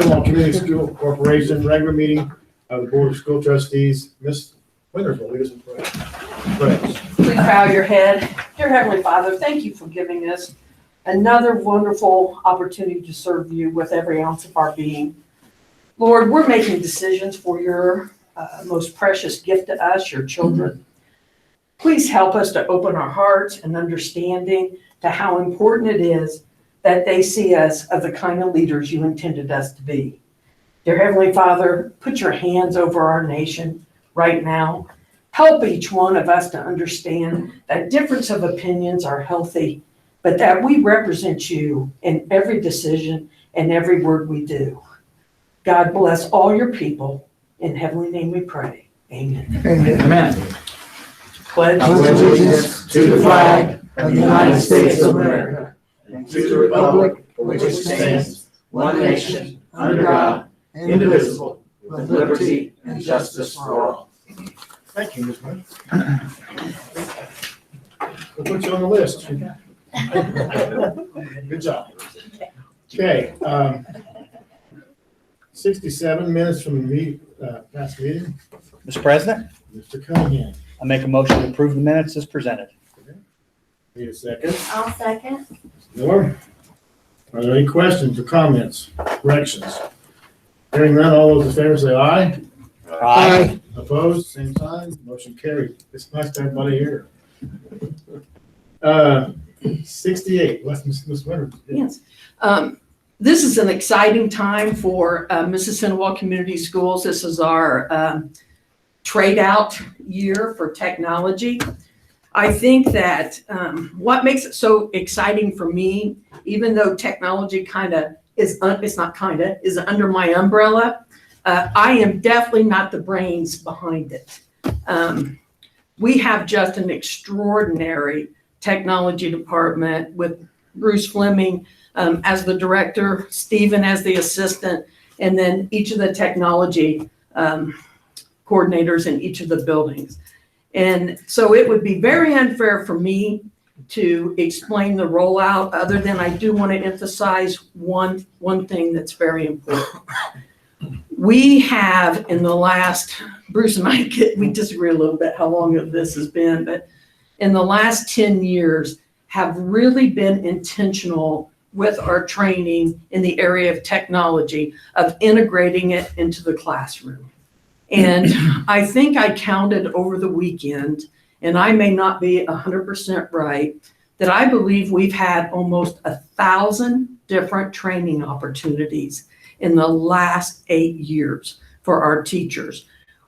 Community School Corporation regular meeting of the Board of School Trustees. Ms. Winters will lead us in prayer. Please bow your head. Dear Heavenly Father, thank you for giving us another wonderful opportunity to serve you with every ounce of our being. Lord, we're making decisions for your most precious gift to us, your children. Please help us to open our hearts and understanding to how important it is that they see us as the kind of leaders you intended us to be. Dear Heavenly Father, put your hands over our nation right now. Help each one of us to understand that difference of opinions are healthy, but that we represent you in every decision and every word we do. God bless all your people. In heavenly name we pray. Amen. Amen. Pledge Allegiance to the flag of the United States of America and to the republic for which it stands, one nation, under God, indivisible, with liberty and justice for all. Thank you, Ms. Winters. We'll put you on the list. Good job. Okay. 67 minutes from the past meeting. Mr. President, Mr. Cunningham. I make a motion to approve the minutes as presented. Need a second? I'll second. Norm? Are there any questions or comments, corrections? Hearing none, all those in favor say aye. Aye. Opposed, same sign, motion carried. It's nice to have everybody here. 68, Ms. Winters. Yes. This is an exciting time for Mississinewa Community Schools. This is our trade-out year for technology. I think that what makes it so exciting for me, even though technology is under my umbrella, I am definitely not the brains behind it. We have just an extraordinary technology department with Bruce Fleming as the director, Stephen as the assistant, and then each of the technology coordinators in each of the buildings. And so it would be very unfair for me to explain the rollout, other than I do want to emphasize one thing that's very important. We have in the last, Bruce and I, we disagree a little bit how long this has been, but in the last 10 years have really been intentional with our training in the area of technology, of integrating it into the classroom. And I think I counted over the weekend, and I may not be 100% right, that I believe we've had almost 1,000 different training opportunities in the last 8 years for our teachers.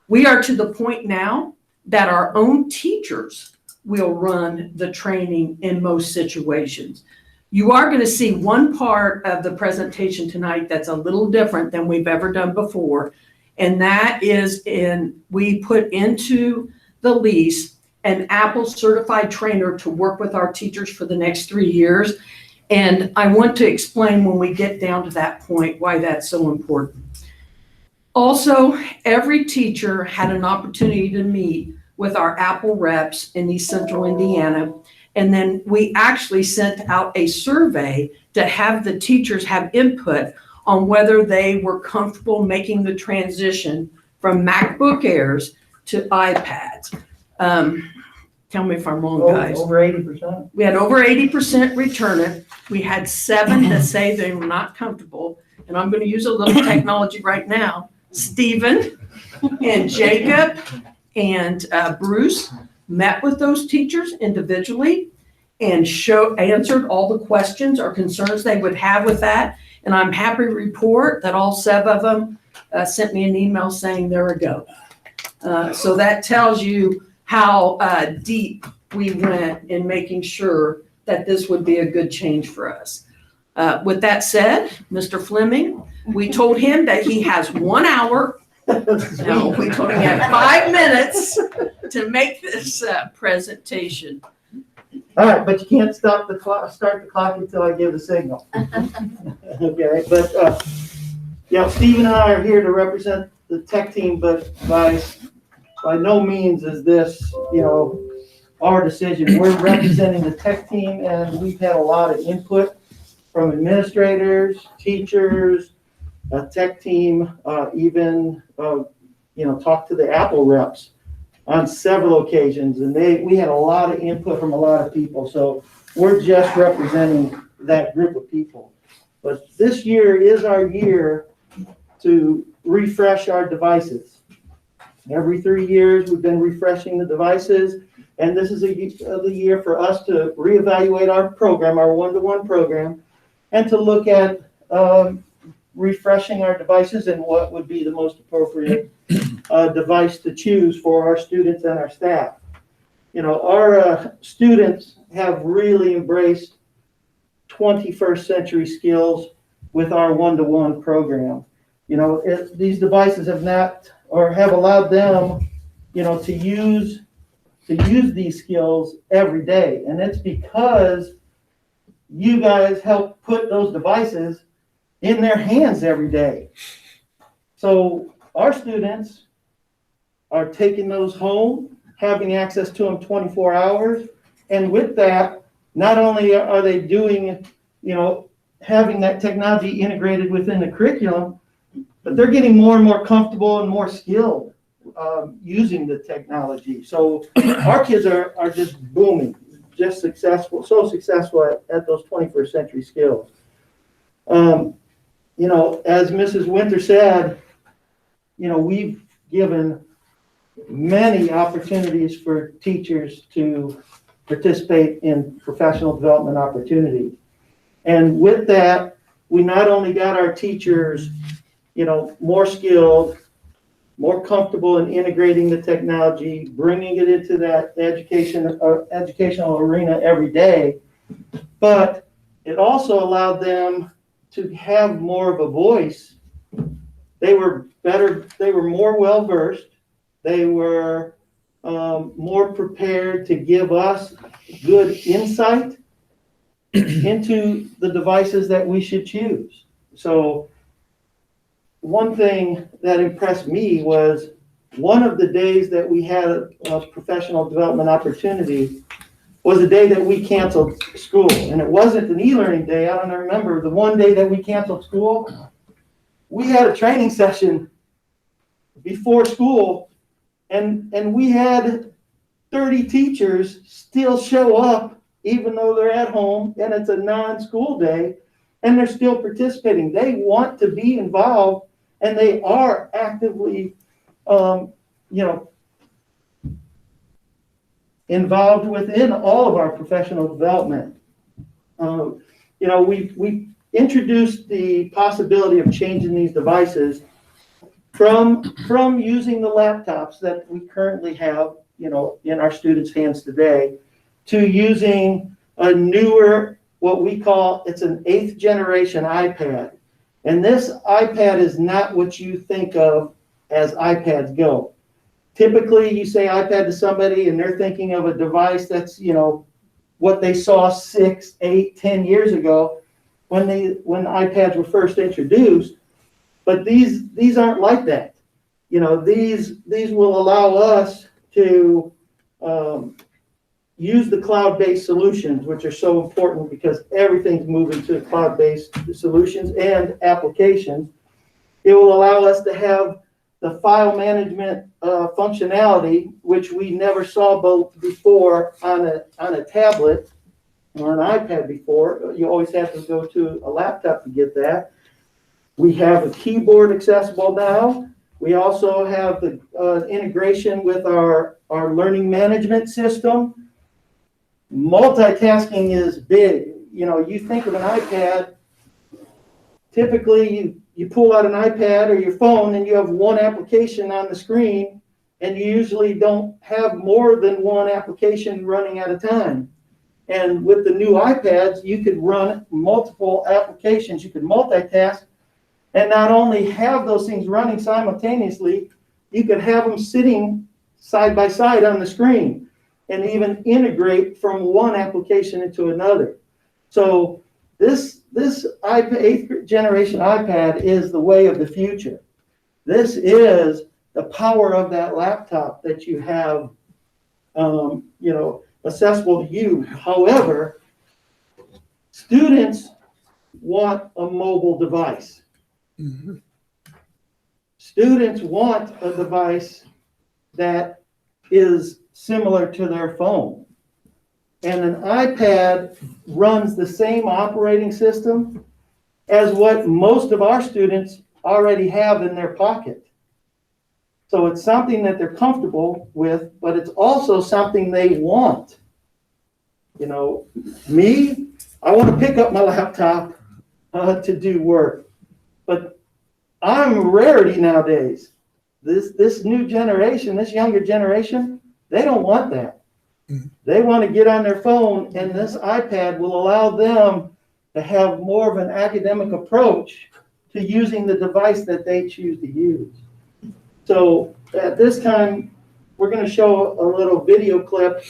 We are to the point now that our own teachers will run the training in most situations. You are going to see one part of the presentation tonight that's a little different than we've ever done before, and that is we put into the lease an Apple certified trainer to work with our teachers for the next 3 years. And I want to explain when we get down to that point why that's so important. Also, every teacher had an opportunity to meet with our Apple reps in East Central Indiana. And then we actually sent out a survey to have the teachers have input on whether they were comfortable making the transition from MacBook Airs to iPads. Tell me if I'm wrong, guys. Over 80%? We had over 80% return it. We had 7 that say they were not comfortable. And I'm going to use a little technology right now. Stephen and Jacob and Bruce met with those teachers individually and answered all the questions or concerns they would have with that. And I'm happy to report that all 7 of them sent me an email saying they're a go. So that tells you how deep we went in making sure that this would be a good change for us. With that said, Mr. Fleming, we told him that he has 1 hour. No, we told him he had 5 minutes to make this presentation. All right, but you can't start the clock until I give the signal. Okay, but Steve and I are here to represent the tech team, but by no means is this, our decision. We're representing the tech team, and we've had a lot of input from administrators, teachers, tech team even talked to the Apple reps on several occasions, and we had a lot of input from a lot of people. So we're just representing that group of people. But this year is our year to refresh our devices. Every 3 years, we've been refreshing the devices, and this is the year for us to reevaluate our program, our one-to-one program, and to look at refreshing our devices and what would be the most appropriate device to choose for our students and our staff. Our students have really embraced 21st century skills with our one-to-one program. These devices have allowed them, to use these skills every day. And it's because you guys help put those devices in their hands every day. So our students are taking those home, having access to them 24 hours. And with that, not only are they doing, having that technology integrated within the curriculum, but they're getting more and more comfortable and more skilled using the technology. So our kids are just booming, just successful, so successful at those 21st century skills. As Mrs. Winter said, we've given many opportunities for teachers to participate in professional development opportunities. And with that, we not only got our teachers, more skilled, more comfortable in integrating the technology, bringing it into that educational arena every day, but it also allowed them to have more of a voice. They were more well-versed. They were more prepared to give us good insight into the devices that we should choose. So one thing that impressed me was one of the days that we had a professional development opportunity was the day that we canceled school. And it wasn't an e-learning day. I don't remember the one day that we canceled school. We had a training session before school, and we had 30 teachers still show up, even though they're at home and it's a non-school day, and they're still participating. They want to be involved, and they are actively, involved within all of our professional development. We introduced the possibility of changing these devices from using the laptops that we currently have, in our students' hands today, to using a newer, what we call, it's an 8th generation iPad. And this iPad is not what you think of as iPads go. Typically, you say iPad to somebody and they're thinking of a device that's, what they saw 6, 8, 10 years ago when iPads were first introduced. But these aren't like that. These will allow us to use the cloud-based solutions, which are so important because everything's moving to cloud-based solutions and applications. It will allow us to have the file management functionality, which we never saw before on a tablet or an iPad before. You always have to go to a laptop to get that. We have a keyboard accessible now. We also have the integration with our learning management system. Multitasking is big. You think of an iPad, typically you pull out an iPad or your phone and you have one application on the screen, and you usually don't have more than one application running at a time. And with the new iPads, you could run multiple applications. You could multitask and not only have those things running simultaneously, you could have them sitting side by side on the screen and even integrate from one application into another. So this 8th generation iPad is the way of the future. This is the power of that laptop that you have, accessible to you. However, students want a mobile device. Students want a device that is similar to their phone. And an iPad runs the same operating system as what most of our students already have in their pocket. So it's something that they're comfortable with, but it's also something they want. You know, me, I want to pick up my laptop to do work, but I'm a rarity nowadays. This new generation, this younger generation, they don't want that. They want to get on their phone, and this iPad will allow them to have more of an academic approach to using the device that they choose to use. So at this time, we're going to show a little video clip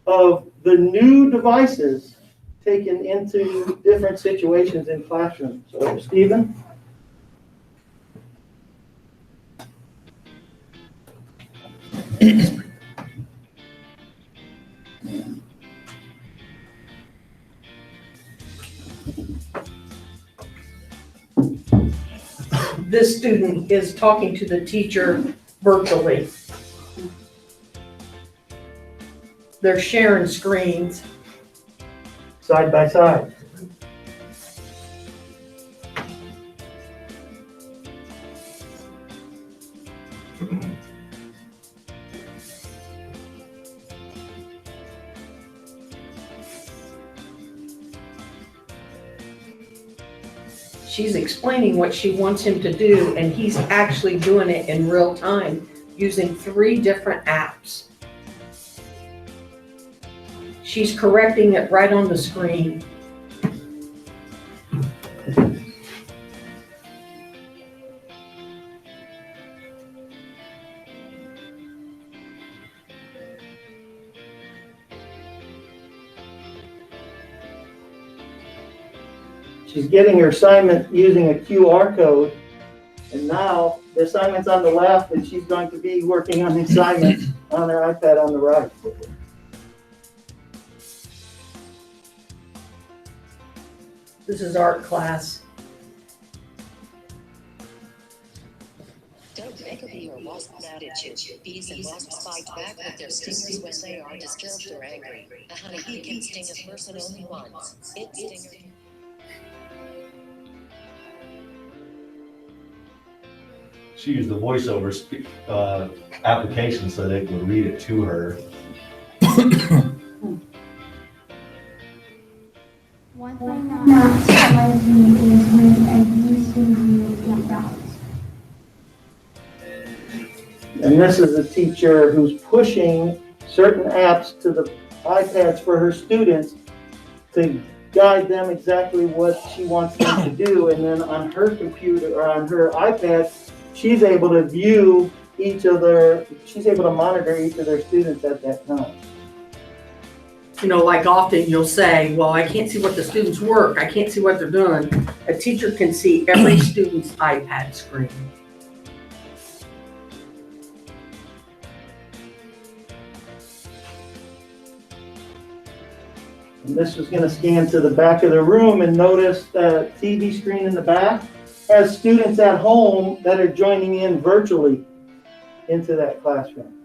of the new devices taken into different situations in classrooms. So, Stephen? This student is talking to the teacher virtually. They're sharing screens. Side by side. She's explaining what she wants him to do, and he's actually doing it in real time using 3 different apps. She's correcting it right on the screen. She's getting her assignment using a QR code, and now the assignment's on the left, and she's going to be working on the assignment on her iPad on the right. This is art class. Don't make a bee or wasp mad at you. Bees and wasps fight back with their stingers when they are disturbed or angry. A honeybee can sting a person only once. Its stinger. She used the voiceover application so they would read it to her. One thing that surprised me is when I used to view dogs. And this is a teacher who's pushing certain apps to the iPads for her students to guide them exactly what she wants them to do. And then on her computer or on her iPad, she's able to view she's able to monitor each of their students at that time. You know, like often you'll say, well, I can't see what the students work. I can't see what they're doing. A teacher can see every student's iPad screen. And this is going to scan to the back of the room and notice the TV screen in the back has students at home that are joining in virtually into that classroom.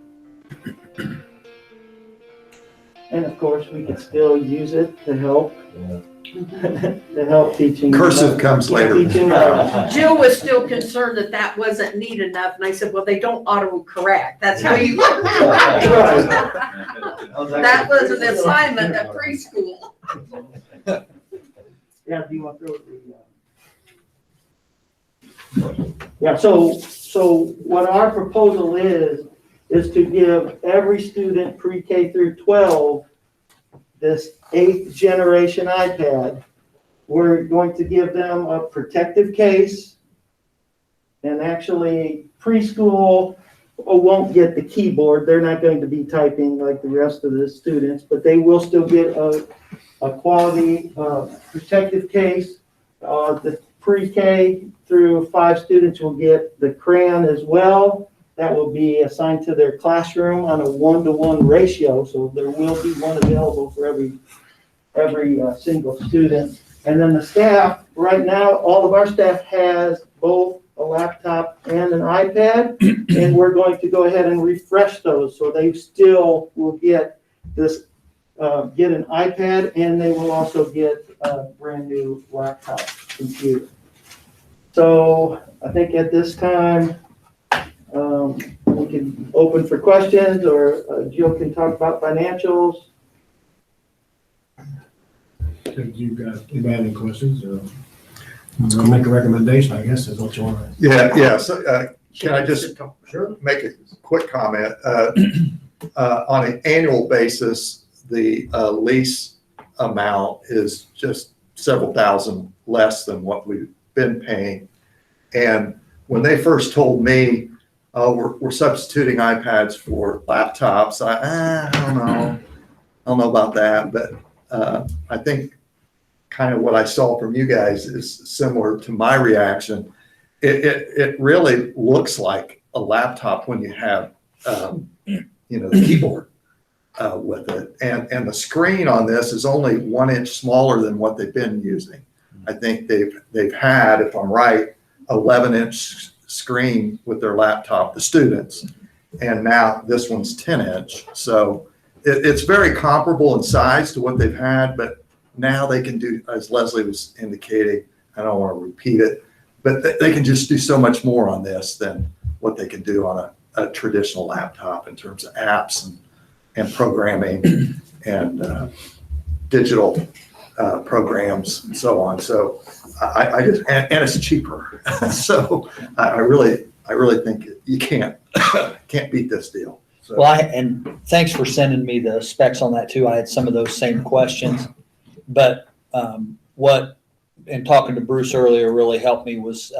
And of course, we can still use it to help, to help teaching. Cursive comes later. Teaching, Jill was still concerned that that wasn't neat enough, and I said, well, they don't auto-correct. That's how you. That was an assignment at preschool. Yeah, do you want to throw it? Yeah, so what our proposal is to give every student pre-K through 12 this 8th generation iPad. We're going to give them a protective case, and actually preschool won't get the keyboard. They're not going to be typing like the rest of the students, but they will still get a quality protective case. The pre-K through 5 students will get the crayon as well. That will be assigned to their classroom on a 1-to-1 ratio, so there will be one available for every single student. And then the staff, right now, all of our staff has both a laptop and an iPad, and we're going to go ahead and refresh those, so they still will get this, get an iPad, and they will also get a brand new laptop computer. So I think at this time, we can open for questions, or Jill can talk about financials. If you got, anybody have any questions, or let's go make a recommendation, I guess, is what you want. Yeah, so, can I just Sure. make a quick comment? On an annual basis, the lease amount is just several thousand less than what we've been paying. And when they first told me, we're substituting iPads for laptops, I don't know about that, but I think kind of what I saw from you guys is similar to my reaction. It really looks like a laptop when you have, the keyboard with it. And the screen on this is only 1 inch smaller than what they've been using. I think they've had, if I'm right, 11-inch screen with their laptop, the students, and now this one's 10-inch. So it's very comparable in size to what they've had, but now they can do, as Leslie was indicating, I don't want to repeat it, but they can just do so much more on this than what they can do on a traditional laptop in terms of apps and programming and digital programs and so on. So I just, and it's cheaper. So I really think you can't beat this deal. So. Well, and thanks for sending me the specs on that too. I had some of those same questions, but what, and talking to Bruce earlier really helped me was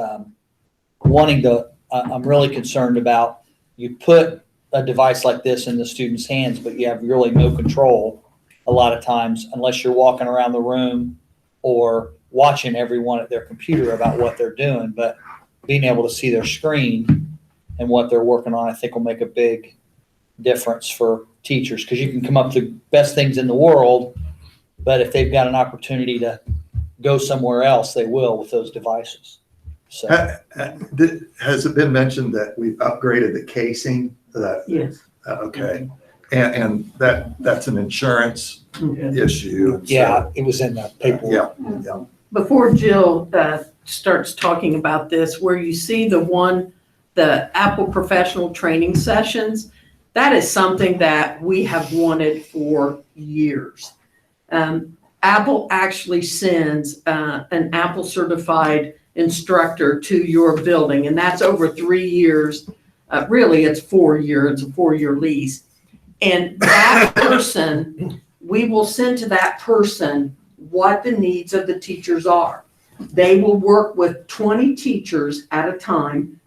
wanting to, I'm really concerned about, you put a device like this in the student's hands, but you have really no control a lot of times unless you're walking around the room or watching everyone at their computer about what they're doing. But being able to see their screen and what they're working on, I think will make a big difference for teachers, because you can come up with the best things in the world, but if they've got an opportunity to go somewhere else, they will with those devices. So has it been mentioned that we've upgraded the casing? Yes. Okay. And that's an insurance issue. yeah, it was in the paperwork. Yeah. Before Jill starts talking about this, where you see the Apple professional training sessions, that is something that we have wanted for years. Apple actually sends an Apple certified instructor to your building, and that's over 3 years. Really, it's 4 years. It's a 4-year lease. And that person, we will send to that person what the needs of the teachers are. They will work with 20 teachers at a time,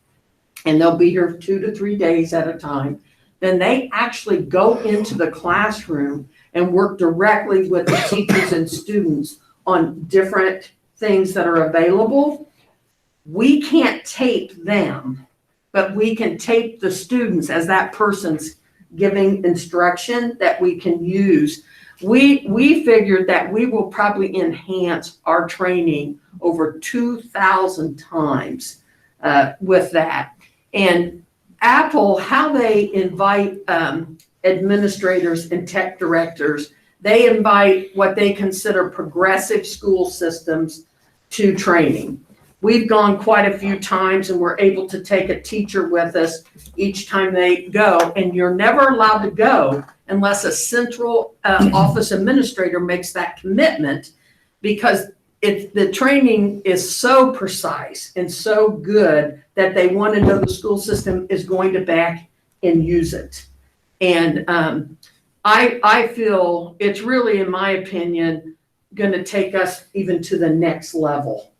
and they'll be here 2 to 3 days at a time. Then they actually go into the classroom and work directly with the teachers and students on different things that are available. We can't tape them, but we can tape the students as that person's giving instruction that we can use. We figured that we will probably enhance our training over 2,000 times with that. And Apple, how they invite administrators and tech directors, they invite what they consider progressive school systems to training. We've gone quite a few times, and we're able to take a teacher with us each time they go, and you're never allowed to go unless a central office administrator makes that commitment, because the training is so precise and so good that they want to know the school system is going to back and use it. And I feel it's really, in my opinion, going to take us even to the next level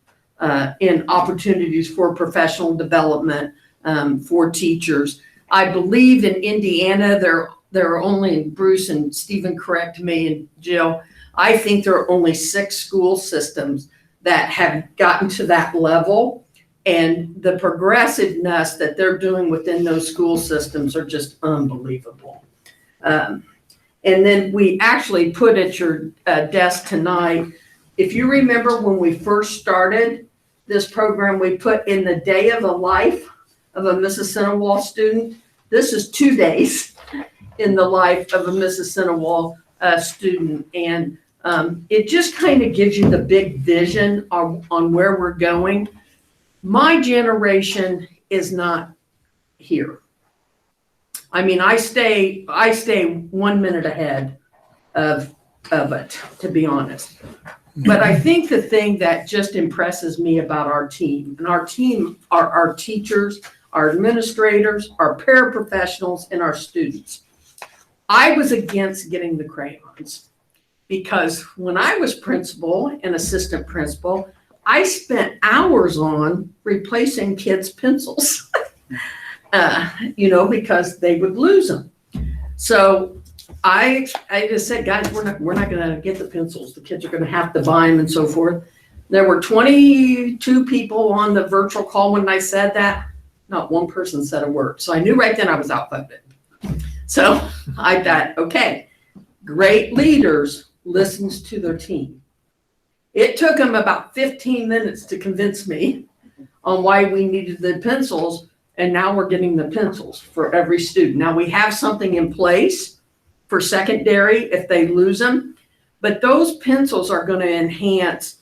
in opportunities for professional development for teachers. I believe in Indiana, there are only, Bruce and Stephen correct me, and Jill, I think there are only 6 school systems that have gotten to that level, and the progressiveness that they're doing within those school systems are just unbelievable. And then we actually put at your desk tonight, if you remember when we first started, this program we put in the day of the life of a Mississinewa student. This is 2 days in the life of a Mississinewa student. And it just kind of gives you the big vision on where we're going. My generation is not here. I mean, I stay 1 minute ahead of it, to be honest. But I think the thing that just impresses me about our team, and our team are our teachers, our administrators, our paraprofessionals, and our students. I was against getting the crayons because when I was principal and assistant principal, I spent hours on replacing kids' pencils, because they would lose them. So I just said, guys, we're not going to get the pencils. The kids are going to have to buy them and so forth. There were 22 people on the virtual call when I said that. Not one person said a word. So I knew right then I was outvoted. So I thought, okay, great leaders listens to their team. It took them about 15 minutes to convince me on why we needed the pencils. And now we're getting the pencils for every student. Now we have something in place for secondary if they lose them, but those pencils are going to enhance.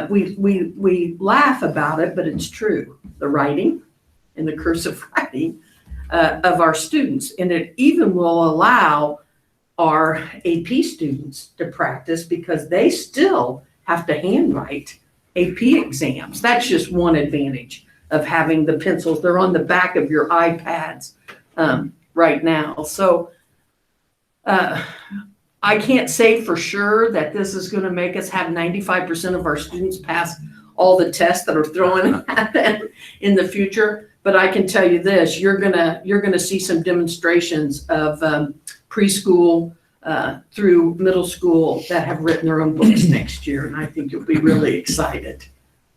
We laugh about it, but it's true. The writing and the cursive writing of our students, and it even will allow our AP students to practice because they still have to handwrite AP exams. That's just one advantage of having the pencils. They're on the back of your iPads right now. So I can't say for sure that this is going to make us have 95% of our students pass all the tests that are thrown at them in the future. But I can tell you this: you're gonna see some demonstrations of preschool through middle school that have written their own books next year, and I think you'll be really excited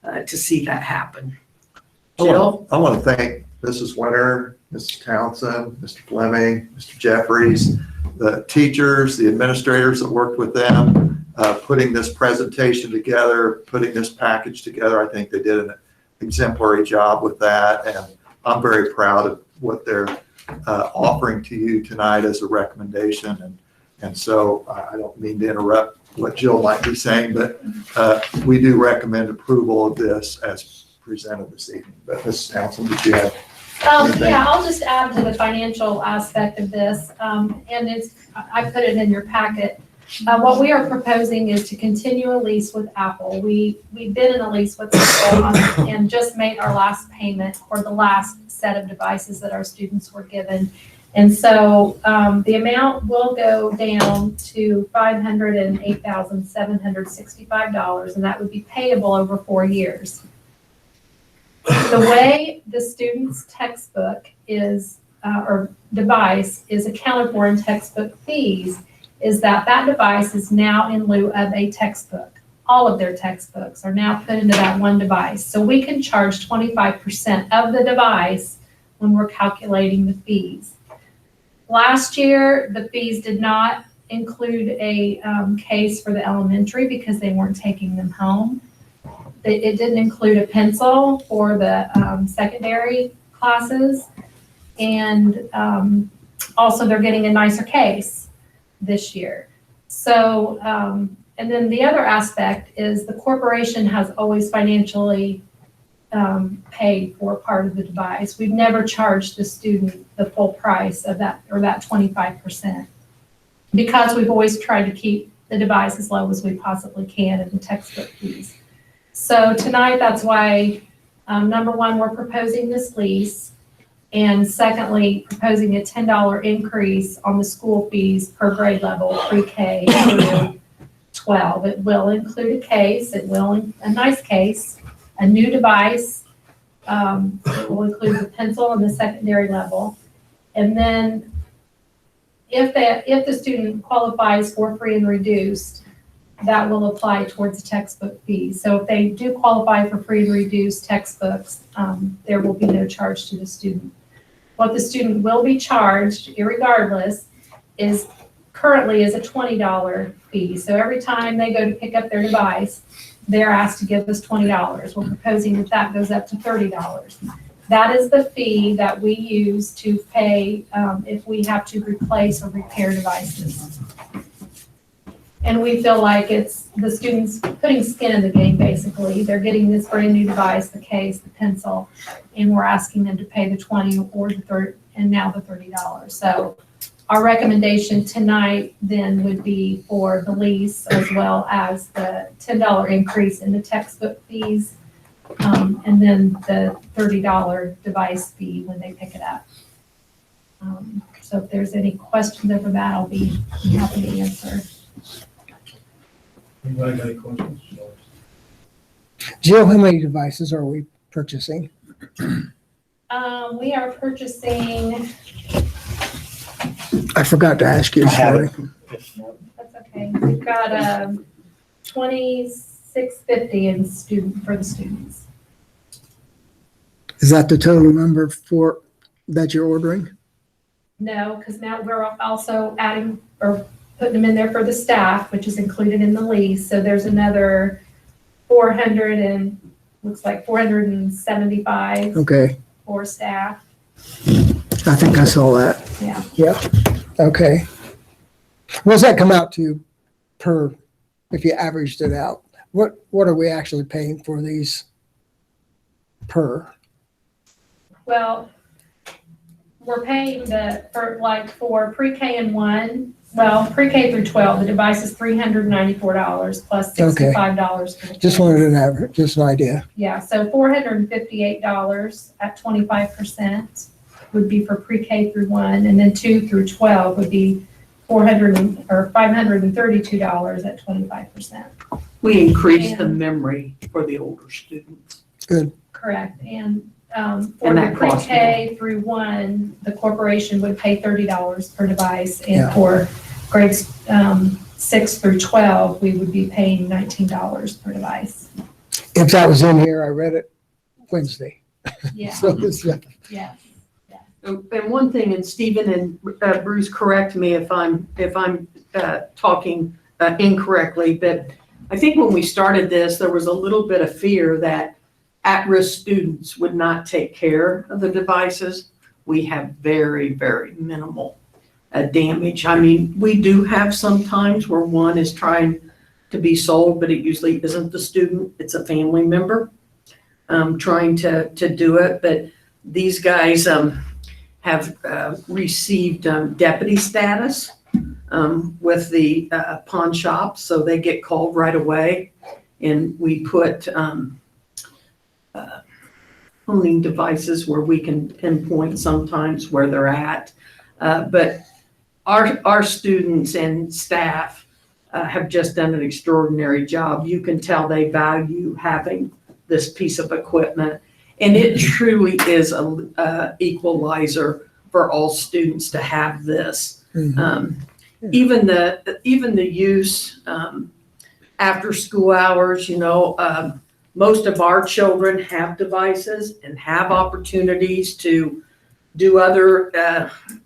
to see that happen. Jill? I want to thank Mrs. Winter, Mrs. Townsend, Mr. Fleming, Mr. Jeffries, the teachers, the administrators that worked with them, putting this presentation together, putting this package together. I think they did an exemplary job with that, and I'm very proud of what they're offering to you tonight as a recommendation. And so I don't mean to interrupt what Jill might be saying, but we do recommend approval of this as presented this evening. But Mrs. Townsend, did you have anything? Yeah, I'll just add to the financial aspect of this, and I put it in your packet. What we are proposing is to continue a lease with Apple. We've been in a lease with Apple and just made our last payment for the last set of devices that our students were given. And so the amount will go down to $508,765, and that would be payable over 4 years. The way the student's textbook is, or device is accounted for in textbook fees, is that device is now in lieu of a textbook. All of their textbooks are now put into that one device. So we can charge 25% of the device when we're calculating the fees. Last year, the fees did not include a case for the elementary because they weren't taking them home. It didn't include a pencil for the secondary classes. And also they're getting a nicer case this year. So, and then the other aspect is the corporation has always financially paid for part of the device. We've never charged the student the full price of that, or that 25%, because we've always tried to keep the device as low as we possibly can in the textbook fees. So tonight, that's why, number one, we're proposing this lease. And secondly, proposing a $10 increase on the school fees per grade level, pre-K through 12. It will include a case, a nice case, a new device. It will include the pencil on the secondary level. And then if the student qualifies for free and reduced, that will apply towards the textbook fees. So if they do qualify for free and reduced textbooks, there will be no charge to the student. What the student will be charged, irregardless, currently is a $20 fee. So every time they go to pick up their device, they're asked to give us $20. We're proposing that goes up to $30. That is the fee that we use to pay if we have to replace or repair devices. And we feel like it's the students putting skin in the game, basically. They're getting this brand new device, the case, the pencil, and we're asking them to pay the $20 or the $30, and now the $30. So our recommendation tonight then would be for the lease as well as the $10 increase in the textbook fees, and then the $30 device fee when they pick it up. So if there's any questions over that, I'll be happy to answer. Anybody got any questions? Jill, how many devices are we purchasing? We are purchasing, I forgot to ask you, I have sorry. that's okay, we've got $26.50 in for the students. Is that the total number that you're ordering? No, because now we're also adding or putting them in there for the staff, which is included in the lease. So there's another 475 Okay, for staff. I think I saw that. Yeah. Yep, okay. What does that come out to per, if you averaged it out? What are we actually paying for these per? Well, we're paying for pre-K and 1, pre-K through 12, the device is $394 plus $65 for the Just kids. wanted an average, just an idea. Yeah, so $458 at 25% would be for pre-K through 1, and then 2 through 12 would be $532 at 25%. We increased the memory for the older students. Good. Correct, and And for the that costs pre-K through 1, the corporation would pay $30 per device, and Yeah. for grades 6 through 12, we would be paying $19 per device. If that was in here, I read it Wednesday. Yeah, So it's, yeah. And one thing, and Stephen and Bruce, correct me if I'm talking incorrectly, but I think when we started this, there was a little bit of fear that at-risk students would not take care of the devices. We have very, very minimal damage. I mean, we do have some times where one is trying to be sold, but it usually isn't the student, it's a family member trying to do it. But these guys have received deputy status with the pawn shop, so they get called right away, and we put honing devices where we can pinpoint sometimes where they're at. But our students and staff have just done an extraordinary job. You can tell they value having this piece of equipment, and it truly is a equalizer for all students to have this. Even the use after school hours, most of our children have devices and have opportunities to do other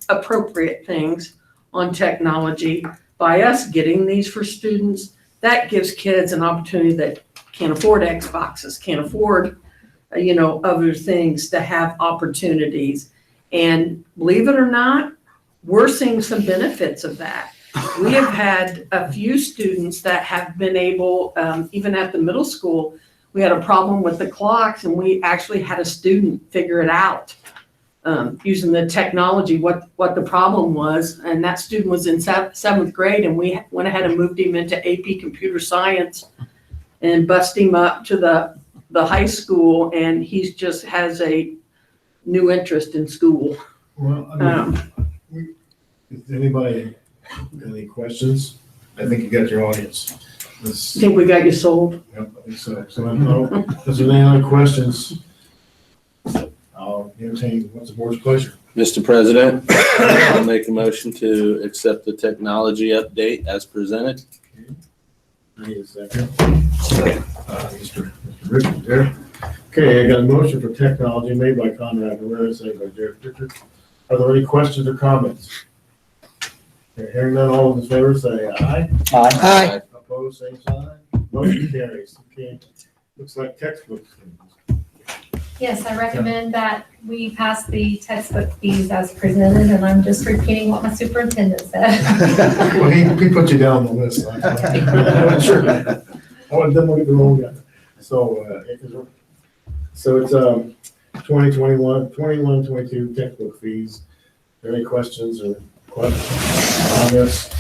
appropriate things on technology. By us getting these for students, that gives kids an opportunity that can't afford Xboxes, can't afford, other things, to have opportunities. And believe it or not, we're seeing some benefits of that. We have had a few students that have been able, even at the middle school, we had a problem with the clocks, and we actually had a student figure it out using the technology, what the problem was. And that student was in seventh grade, and we went ahead and moved him into AP Computer Science and bust him up to the high school, and he's just has a new interest in school. Well, if anybody got any questions, I think you got your audience. I think we got you sold. Yep, I think so. So, if there's any other questions, I'll entertain, what's the board's pleasure? Mr. President, I'll make a motion to accept the technology update as presented. I need a second. Mr. Richard there. Okay, I got a motion for technology made by Conrad Herrera, seconded by Jared Richard. Are there any questions or comments? Okay, hearing none, all in favor say aye. Aye. Opposed, same sign. Motion carries. Okay. Looks like textbooks. Yes, I recommend that we pass the textbook fees as presented, and I'm just repeating what my superintendent said. Well, he put you down on the list. I want them to get the wrong guy. So it's 22 textbook fees. Are there any questions or on this?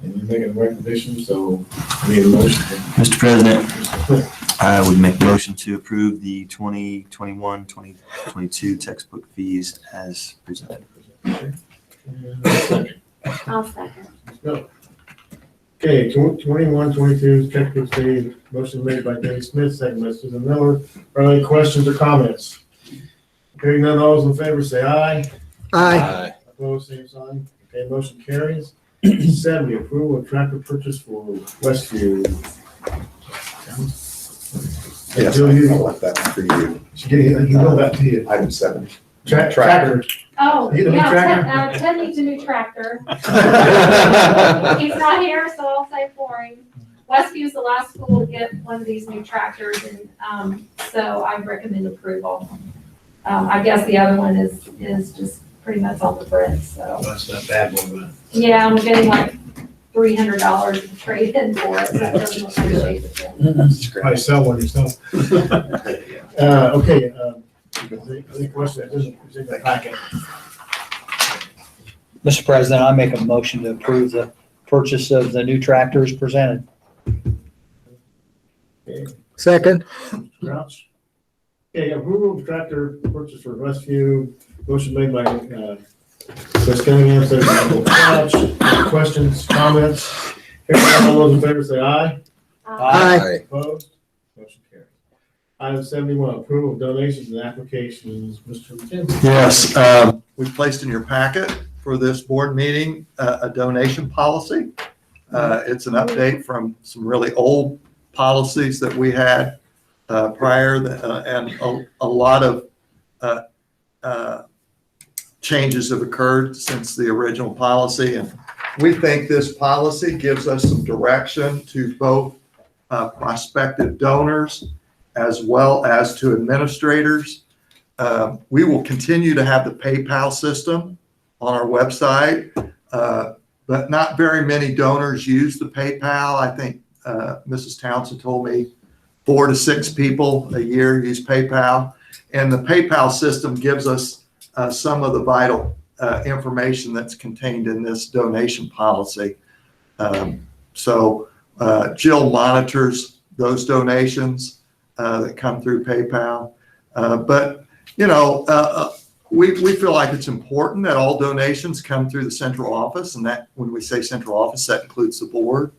And you're making a recommendation, so I need a motion. Mr. President, I would make a motion to approve the 2021-2022 textbook fees as presented. I'll second. Let's go. Okay, 21-22 textbook fee, motion made by Dave Smith, second by Susan Miller. Are there any questions or comments? Hearing none, all those in favor say aye. Aye. Opposed, same sign. Okay, motion carries. 70, approval of tractor purchase for Westview. Yes, Jill, I'll let that for you. you know that to you. Item 7. Tractor. Oh, You get a new tractor? yeah, Ted needs a new tractor. He's not here, so I'll say for him. Westview's the last school to get one of these new tractors, and, so I recommend approval. I guess the other one is just pretty much on the brink, so. That's not bad one, Yeah, I'm getting like $300 to trade in for it, so it doesn't look like a shape again. but probably sell one yourself. Okay, any questions? It's in the packet. Mr. President, I make a motion to approve the purchase of the new tractors presented. Okay, Second. Crouch. Okay, approval of tractor purchase for Westview, motion made by, Chris Cunningham, second by Michael Crouch. Questions, comments? Hearing none, all those in favor say aye. Aye. Opposed? Motion carries. Item 71, approval of donations and applications. Mr. McKenzie. Yes, we placed in your packet for this board meeting a donation policy. It's an update from some really old policies that we had prior, and a lot of changes have occurred since the original policy. And we think this policy gives us some direction to both prospective donors as well as to administrators. We will continue to have the PayPal system on our website, but not very many donors use the PayPal. I think Mrs. Townsend told me 4 to 6 people a year use PayPal. And the PayPal system gives us some of the vital information that's contained in this donation policy. So Jill monitors those donations that come through PayPal. But, you know, we feel like it's important that all donations come through the central office, and that when we say central office, that includes the board.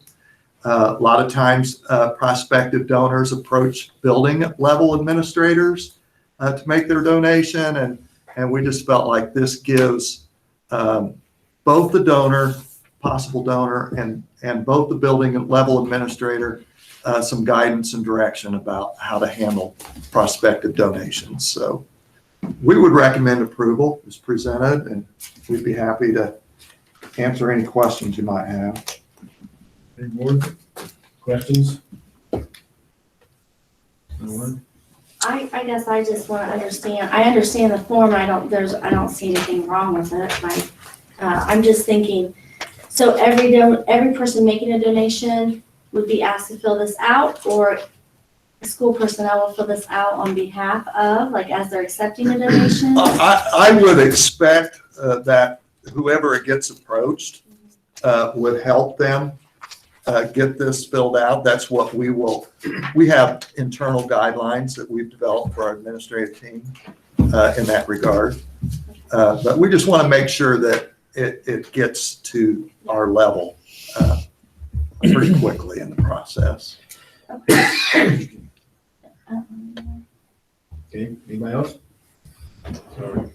A lot of times prospective donors approach building level administrators to make their donation, and we just felt like this gives both the donor, possible donor, and both the building level administrator some guidance and direction about how to handle prospective donations. So we would recommend approval as presented, and we'd be happy to answer any questions you might have. Any more questions? No one? I guess I just want to understand, I understand the form, I don't see anything wrong with it. I'm just thinking, so every person making a donation would be asked to fill this out, or the school personnel will fill this out on behalf of, like as they're accepting a donation? I would expect that whoever it gets approached would help them get this filled out. That's what we have internal guidelines that we've developed for our administrative team in that regard. But we just want to make sure that it gets to our level pretty quickly in the process. Okay. Okay, anybody else? Sorry.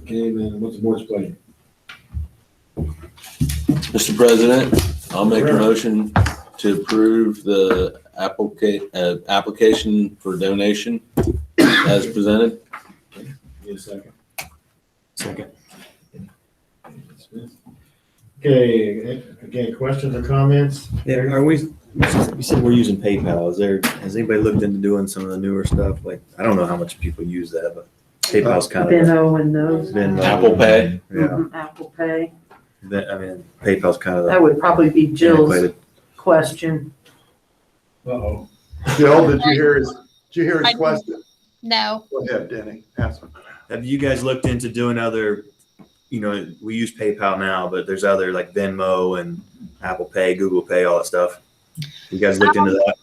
Okay, then what's the board's pleasure? Mr. President, I'll make a motion to approve the application for donation as presented. Need a second? Second. Okay, again, questions or comments? Yeah, are we, you said we're using PayPal. Has anybody looked into doing some of the newer stuff? Like, I don't know how much people use that, but PayPal's kind of. Venmo and those, Venmo. Apple Pay. Yeah, Apple Pay. I mean, PayPal's kind of That would probably be Jill's antiquated. question. Uh-oh. Jill, did you hear his question? No. Go ahead, Denny. Ask him. Have you guys looked into doing other, we use PayPal now, but there's other like Venmo and Apple Pay, Google Pay, all that stuff. You guys looked into that?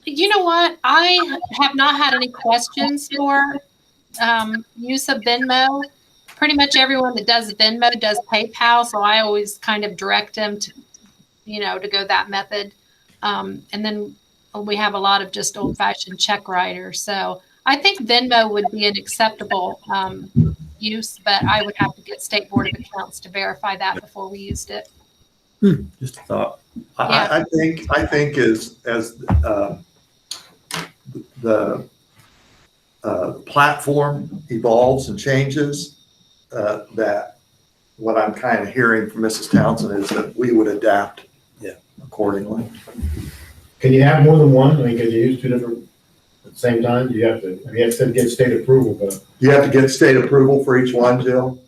You know what? I have not had any questions for use of Venmo. Pretty much everyone that does Venmo does PayPal, so I always kind of direct them to, to go that method. And then we have a lot of just old-fashioned check writers. So I think Venmo would be an acceptable use, but I would have to get State Board of Accounts to verify that before we used it. Just a thought. I think as the platform evolves and changes, that what I'm kind of hearing from Mrs. Townsend is that we would adapt accordingly. Can you have more than one? I mean, can you use two different at the same time? You have to get state approval, but. You have to get state approval for each one, Jill?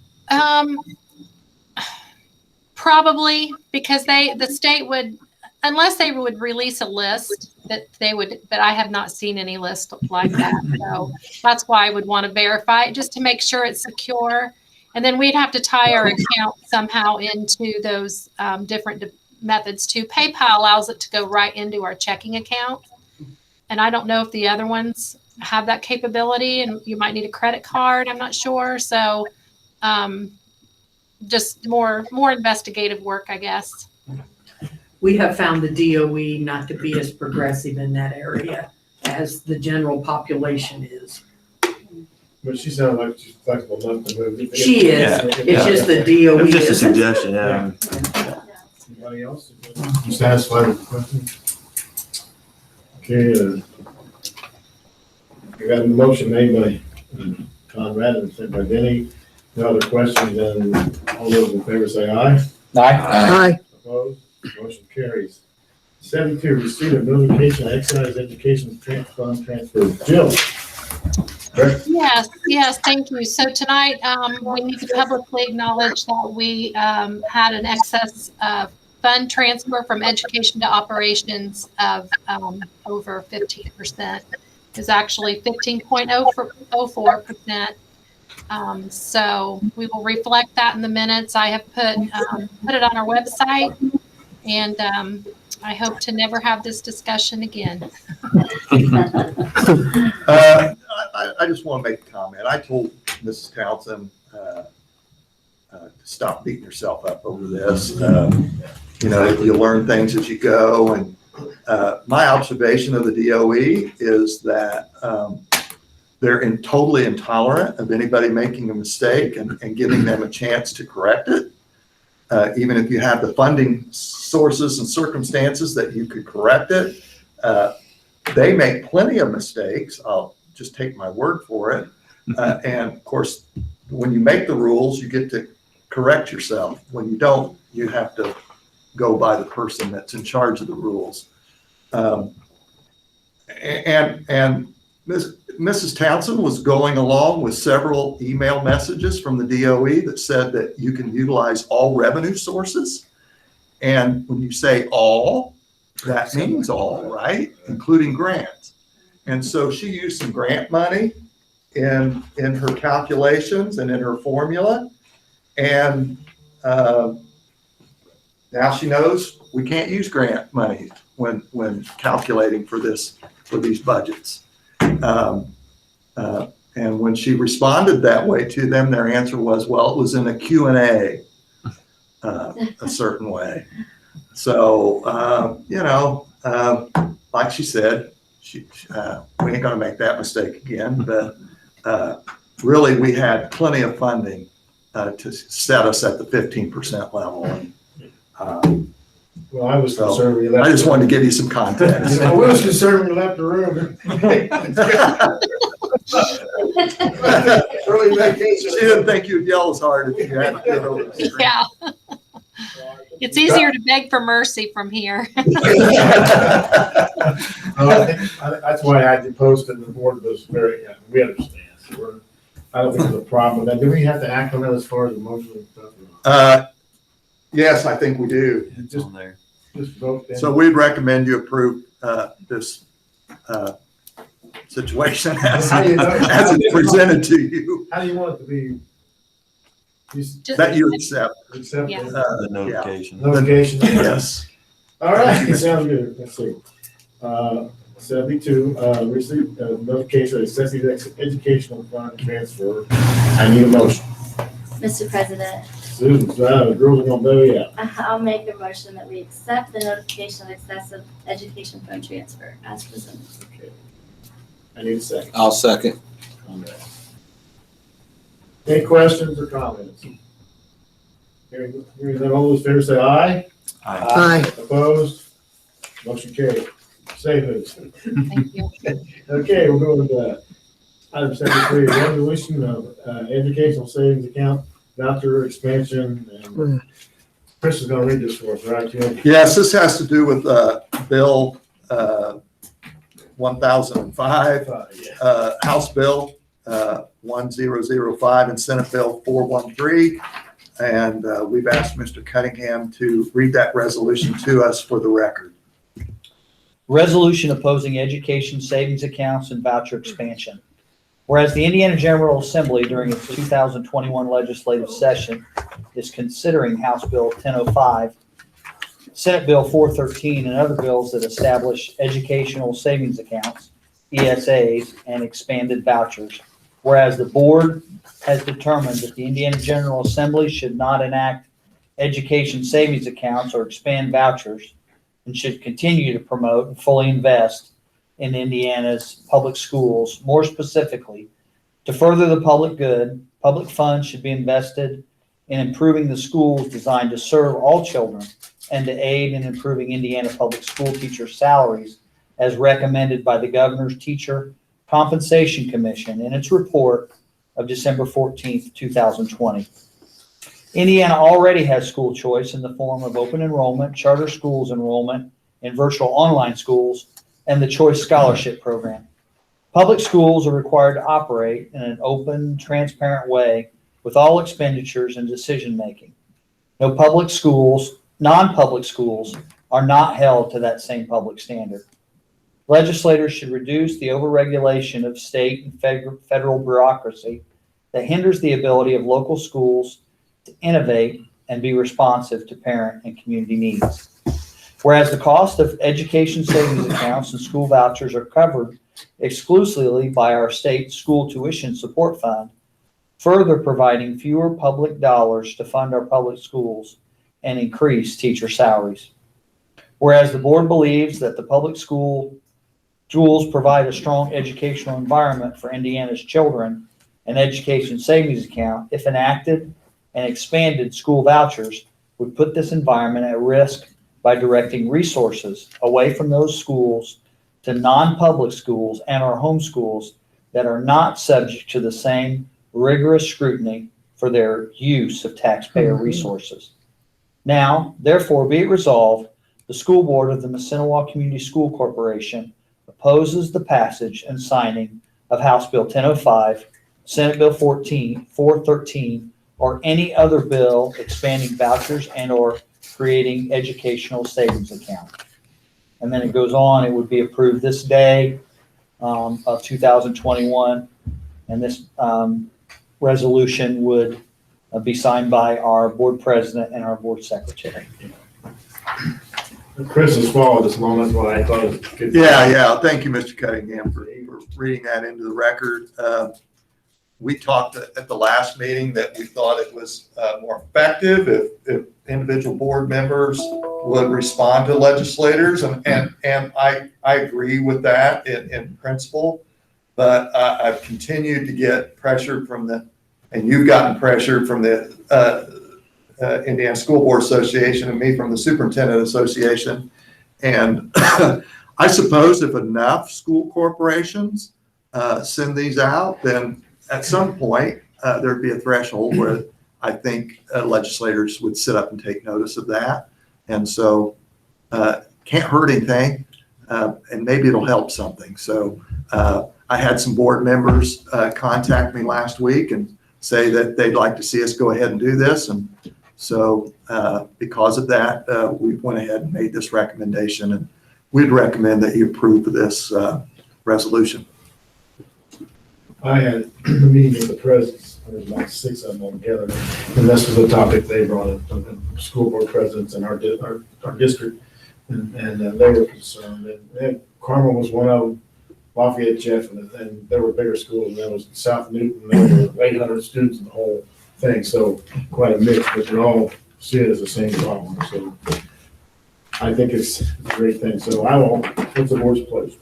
Probably, because the state would, unless they would release a list that they would, but I have not seen any list like that. So that's why I would want to verify it, just to make sure it's secure. And then we'd have to tie our account somehow into those different methods too. PayPal allows it to go right into our checking account. And I don't know if the other ones have that capability, and you might need a credit card. I'm not sure. So just more investigative work, I guess. We have found the DOE not to be as progressive in that area as the general population is. But she sounds like she's flexible enough to move. She is. Yeah. It's just the DOE. It was just a isn't. suggestion, yeah. Anybody else? You satisfied with the question? Okay, we got a motion made by Conrad and sent by Denny. No other questions, then all those in favor say aye. Aye. Opposed? Motion carries. 72, receipt of notification excise education fund transfer. Jill. Correct? Yes, thank you. So tonight, we need to publicly acknowledge that we had an excess fund transfer from education to operations of over 15%. It's actually 15.04%. So we will reflect that in the minutes. I have put it on our website, and I hope to never have this discussion again. I just want to make a comment. I told Mrs. Townsend to stop beating yourself up over this. You learn things as you go. And my observation of the DOE is that they're totally intolerant of anybody making a mistake and giving them a chance to correct it. Even if you have the funding sources and circumstances that you could correct it, they make plenty of mistakes. I'll just take my word for it. And of course, when you make the rules, you get to correct yourself. When you don't, you have to go by the person that's in charge of the rules. And Mrs. Townsend was going along with several email messages from the DOE that said that you can utilize all revenue sources. And when you say all, that means all, right? Including grants. And so she used some grant money in her calculations and in her formula. And now she knows we can't use grant money when calculating for these budgets. And when she responded that way to them, their answer was, well, it was in a Q&A a certain way. So, like she said, we ain't gonna make that mistake again, but really we had plenty of funding to set us at the 15% level. Well, I was concerned when you left. I just wanted to give you some context. I was concerned when you left the room. Early vacation. She didn't think you'd yell as hard if you had to get over the screen. Yeah. It's easier to beg for mercy from here. That's why I had to post it, and the board was very, we understand. So I don't think there's a problem with that. Do we have to act on that as far as the motion and stuff? Yes, I think we do. It's on there. Just vote then. So we'd recommend you approve this situation as it's presented to you, How do you want it to be? that you accept. Accept Yeah. it? The notification. Notification. Yes. All right, sounds good. Let's see. 72, receive notification of excessive educational fund transfer. I need a motion. Mr. President, Susan, the girls are gonna belly out. I'll make a motion that we accept the notification of excessive education fund transfer as presented. Okay. I need a second. I'll second. Any questions or comments? Hearing none, all those in favor say aye. Aye. Opposed? Motion carried. Say this. Thank you. Okay, we'll go with item 73, resolution of educational savings account voucher expansion. And Chris is gonna read this for us, right? Yes, this has to do with Bill 1005, House Bill 1005, and Senate Bill 413. And we've asked Mr. Cunningham to read that resolution to us for the record. Resolution opposing education savings accounts and voucher expansion. Whereas the Indiana General Assembly during its 2021 legislative session is considering House Bill 1005, Senate Bill 413, and other bills that establish educational savings accounts, ESAs, and expanded vouchers. Whereas the board has determined that the Indiana General Assembly should not enact education savings accounts or expand vouchers, and should continue to promote and fully invest in Indiana's public schools. More specifically, to further the public good, public funds should be invested in improving the schools designed to serve all children and to aid in improving Indiana public school teacher salaries as recommended by the Governor's Teacher Compensation Commission in its report of December 14th, 2020. Indiana already has school choice in the form of open enrollment, charter schools enrollment, and virtual online schools, and the Choice Scholarship Program. Public schools are required to operate in an open, transparent way with all expenditures and decision-making. Non-public schools are not held to that same public standard. Legislators should reduce the overregulation of state and federal bureaucracy that hinders the ability of local schools to innovate and be responsive to parent and community needs. Whereas the cost of education savings accounts and school vouchers are covered exclusively by our state school tuition support fund, further providing fewer public dollars to fund our public schools and increase teacher salaries. Whereas the board believes that the public schools provide a strong educational environment for Indiana's children, an education savings account, if enacted and expanded school vouchers, would put this environment at risk by directing resources away from those schools to non-public schools and our home schools that are not subject to the same rigorous scrutiny for their use of taxpayer resources. Now, therefore, be it resolved, the school board of the Mississinewa Community School Corporation opposes the passage and signing of House Bill 1005, Senate Bill 413, or any other bill expanding vouchers and or creating educational savings account. And then it goes on, it would be approved this day of 2021. And this resolution would be signed by our board president and our board secretary. Chris has followed this long, that's why I thought it was good. Yeah. Thank you, Mr. Cunningham, for reading that into the record. We talked at the last meeting that we thought it was more effective if individual board members would respond to legislators, and I agree with that in principle. But I've continued to get pressure from and you've gotten pressure from the Indiana School Board Association and me from the Superintendent Association. And I suppose if enough school corporations send these out, then at some point there'd be a threshold where I think legislators would sit up and take notice of that. And so can't hurt anything, and maybe it'll help something. So I had some board members contact me last week and say that they'd like to see us go ahead and do this. And so because of that, we went ahead and made this recommendation, and we'd recommend that you approve of this resolution. I had a meeting with the presidents, there was like 6 of them all together, and this was a topic they brought up, the school board presidents in our district, and they were concerned, and Carmel was one of them, Lafayette, Jeff, and there were bigger schools, and there was South Newton, there were 800 students in the whole thing, so quite a mix, but they all see it as the same problem, so I think it's a great thing, so I will, what's the board's pleasure?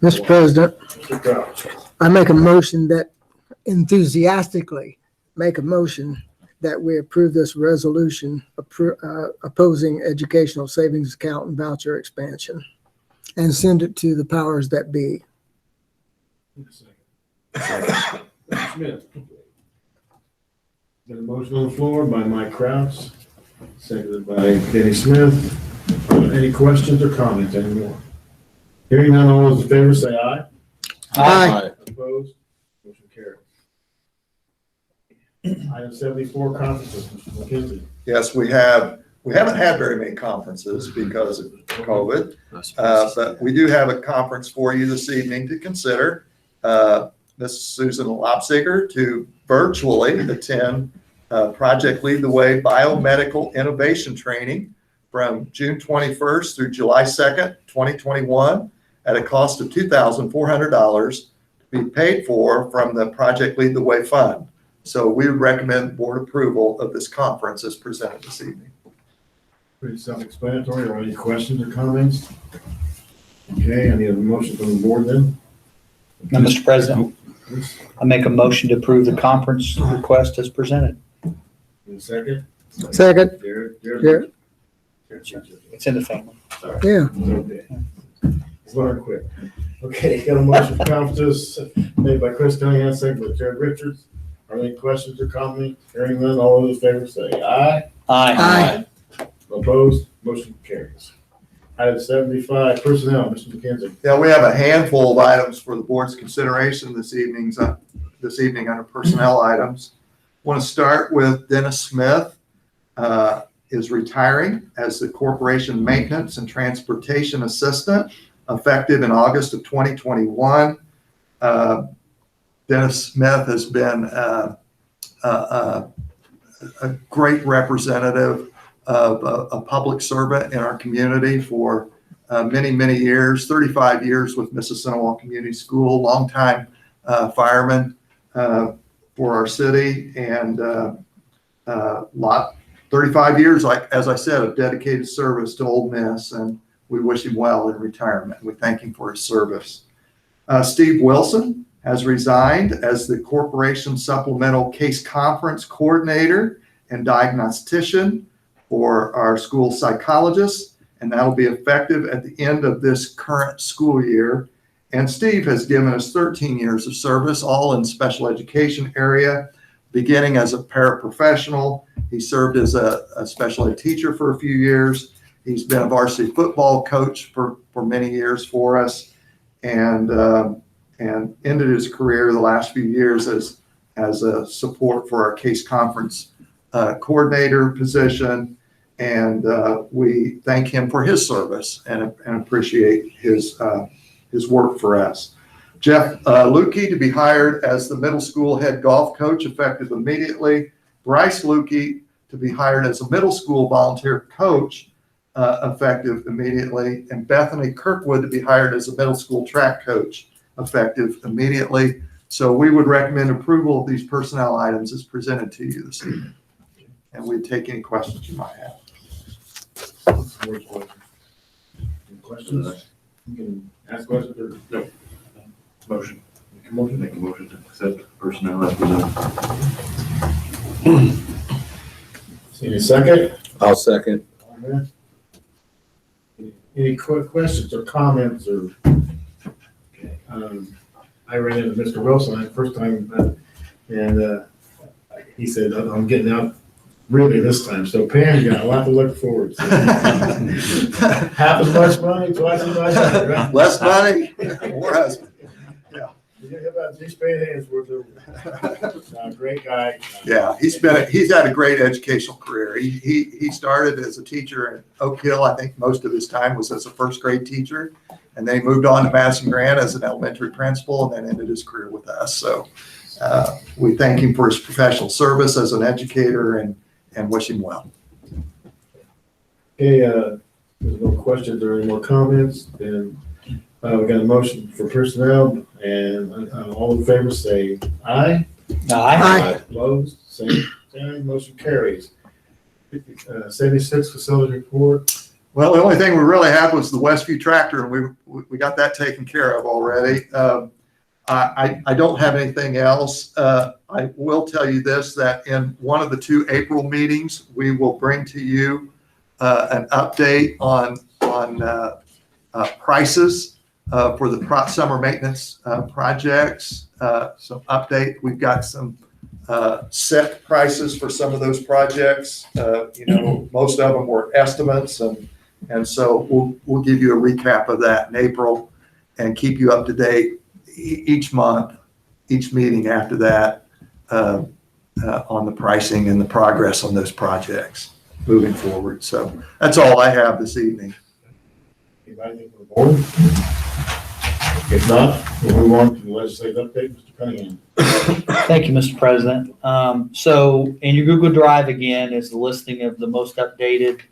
Mr. President, Mr. Crouch. I make a motion that enthusiastically make a motion that we approve this resolution opposing educational savings account and voucher expansion and send it to the powers that be. Smith. Got a motion on the floor by Mike Kraus, seconded by Denny Smith. Any questions or comments anymore? Hearing none, all those in favor say aye. Aye. Opposed? Motion carries. Item 74, conferences, Mr. McKenzie. Yes, we haven't had very many conferences because of COVID, but we do have a conference for you this evening to consider. Ms. Susan Lopsiger to virtually attend Project Lead the Way Biomedical Innovation Training from June 21st through July 2nd, 2021 at a cost of $2,400 to be paid for from the Project Lead the Way Fund. So we would recommend board approval of this conference as presented this evening. Pretty self-explanatory. Are any questions or comments? Okay, I need a motion from the board then. Now, Mr. President, I make a motion to approve the conference request as presented. In a second. Second. Jared. It's in the family. Yeah. Okay. Learn quick. Okay, got a motion for conferences made by Chris Cunningham, second by Jared Richards. Are there any questions or comments? Hearing none, all those in favor say aye. Aye. Opposed? Motion carries. Item 75, personnel, Mr. McKenzie. Yeah, we have a handful of items for the board's consideration this evening under personnel items. Want to start with Dennis Smith is retiring as the corporation maintenance and transportation assistant effective in August of 2021. Dennis Smith has been a great representative of a public servant in our community for many, many years, 35 years with Mississinewa Community School, longtime fireman for our city, and 35 years, like as I said, of dedicated service to Ole Miss, and we wish him well in retirement. We thank him for his service. Steve Wilson has resigned as the corporation supplemental case conference coordinator and diagnostician for our school psychologists, and that'll be effective at the end of this current school year. And Steve has given us 13 years of service, all in special education area, beginning as a paraprofessional. He served as a special ed teacher for a few years. He's been a varsity football coach for many years for us, and ended his career the last few years as a support for our case conference coordinator position. And we thank him for his service and appreciate his work for us. Jeff Lukey to be hired as the middle school head golf coach effective immediately. Bryce Lukey to be hired as a middle school volunteer coach effective immediately. And Bethany Kirkwood to be hired as a middle school track coach effective immediately. So we would recommend approval of these personnel items as presented to you this evening. And we'd take any questions you might have. Any questions? You can ask questions or no? Motion. Make a motion to accept personnel as presented. See a second? I'll second. Any questions or comments or? Okay. I ran into Mr. Wilson the first time, and he said, I'm getting out really this time. So Pam got a lot to look forward to. Half as much money, twice as much. Right? Less money, more husband. You get about 3 spade hands worth of, great guy. Yeah, he's had a great educational career. He started as a teacher in Oak Hill. I think most of his time was as a first grade teacher. And then he moved on to Madison Grant as an elementary principal and then ended his career with us. So we thank him for his professional service as an educator and wish him well. Okay, there's no questions or any more comments, then we got a motion for personnel, and all in favor say aye. Aye. Opposed, same sign, motion carries. 76 facility report. Well, the only thing we really had was the Westview tractor, and we got that taken care of already. I don't have anything else. I will tell you this, that in one of the 2 April meetings, we will bring to you an update on prices for the summer maintenance projects. Some update. We've got some set prices for some of those projects. Most of them were estimates, and so we'll give you a recap of that in April and keep you up to date each month, each meeting after that on the pricing and the progress on those projects moving forward. So that's all I have this evening. Anybody from the board? If not, we'll move on to the legislative update. Mr. Cunningham. Thank you, Mr. President. So in your Google Drive again is the listing of the most updated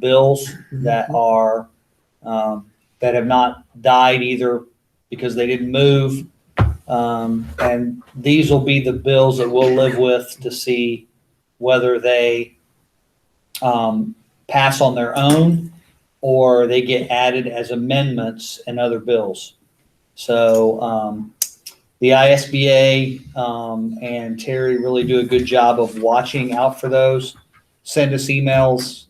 bills that are that have not died either because they didn't move. And these will be the bills that we'll live with to see whether they pass on their own or they get added as amendments in other bills. So the ISBA and Terry really do a good job of watching out for those. Send us emails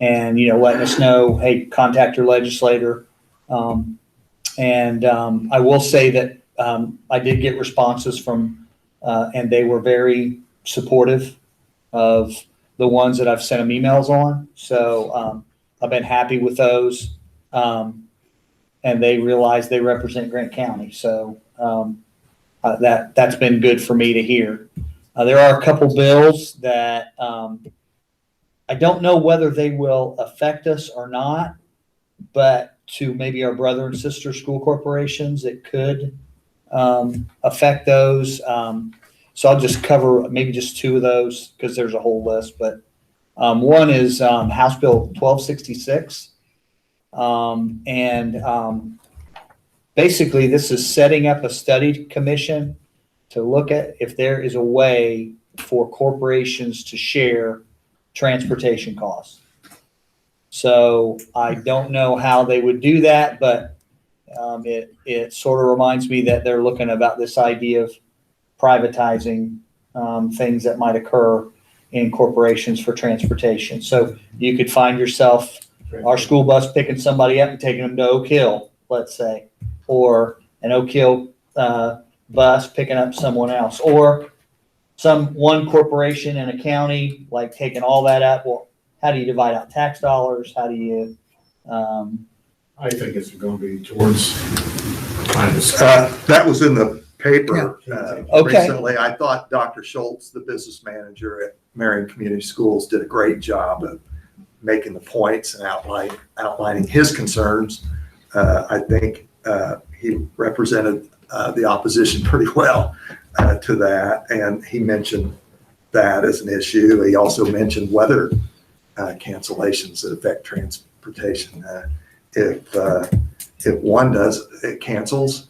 and, letting us know, hey, contact your legislator. And I will say that I did get responses from, and they were very supportive of the ones that I've sent them emails on. So I've been happy with those. And they realize they represent Grant County. So that's been good for me to hear. There are a couple bills that I don't know whether they will affect us or not, but to maybe our brother and sister school corporations, it could affect those. So I'll just cover maybe just 2 of those because there's a whole list. But one is House Bill 1266. Basically, this is setting up a study commission to look at if there is a way for corporations to share transportation costs. So I don't know how they would do that, but it sort of reminds me that they're looking about this idea of privatizing things that might occur in corporations for transportation. So you could find yourself, our school bus picking somebody up and taking them to Oak Hill, let's say, or an Oak Hill bus picking up someone else, or one corporation in a county, like taking all that up. Well, how do you divide out tax dollars? How do you? I think it's going to be towards. That was in the paper Okay. recently. I thought Dr. Schultz, the business manager at Marion Community Schools, did a great job of making the points and outlining his concerns. I think he represented the opposition pretty well to that, and he mentioned that as an issue. He also mentioned weather cancellations that affect transportation. If one it cancels,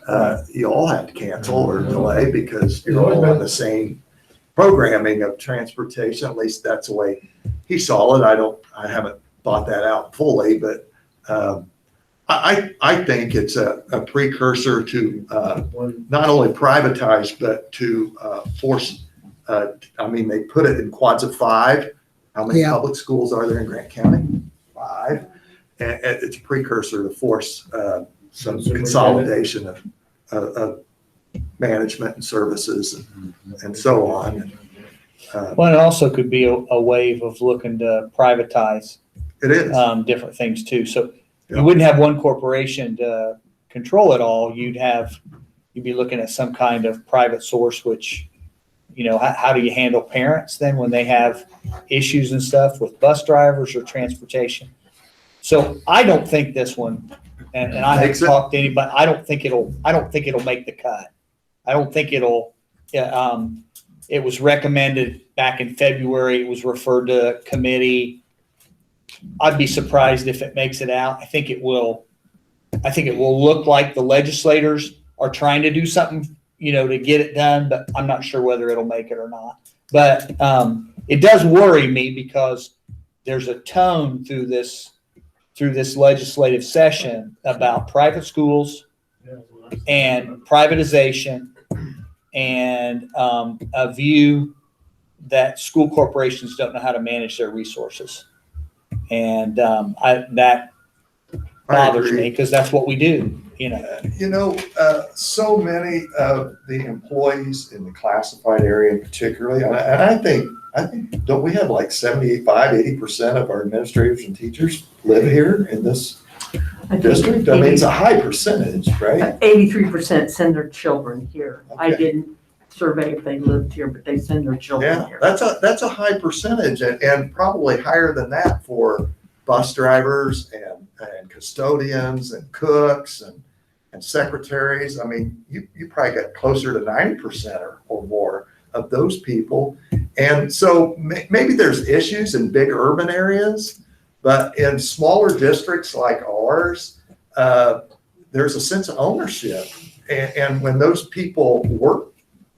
you all have to cancel or delay because you're all on the same programming of transportation. At least that's the way he saw it. I haven't thought that out fully, but I think it's a precursor to not only privatize, but to force. They put it in quads of 5. How many public schools are there in Grant County? 5. And it's a precursor to force some consolidation of management and services and so on. Well, it also could be a wave of looking to privatize It is. different things too. So Yeah. you wouldn't have one corporation to control it all. You'd be looking at some kind of private source, which, how do you handle parents then when they have issues and stuff with bus drivers or transportation? So I don't think this one, and I haven't talked to anybody, I don't think it'll make the cut. I don't think it'll, it was recommended back in February. It was referred to committee. I'd be surprised if it makes it out. I think it will look like the legislators are trying to do something, to get it done, but I'm not sure whether it'll make it or not. But it does worry me because there's a tone through this legislative session about private schools and privatization and a view that school corporations don't know how to manage their resources. And that bothers me because that's what we do, So many of the employees in the classified area particularly, and I think, don't we have like 80% of our administrators and teachers live here in this district? I mean, it's a high percentage, right? 83% send their children here. I Okay. didn't survey if they lived here, but they send their children Yeah, here. that's a high percentage and probably higher than that for bus drivers and custodians and cooks and secretaries. I mean, you probably got closer to 90% or more of those people. And so maybe there's issues in big urban areas, but in smaller districts like ours, there's a sense of ownership. And when those people work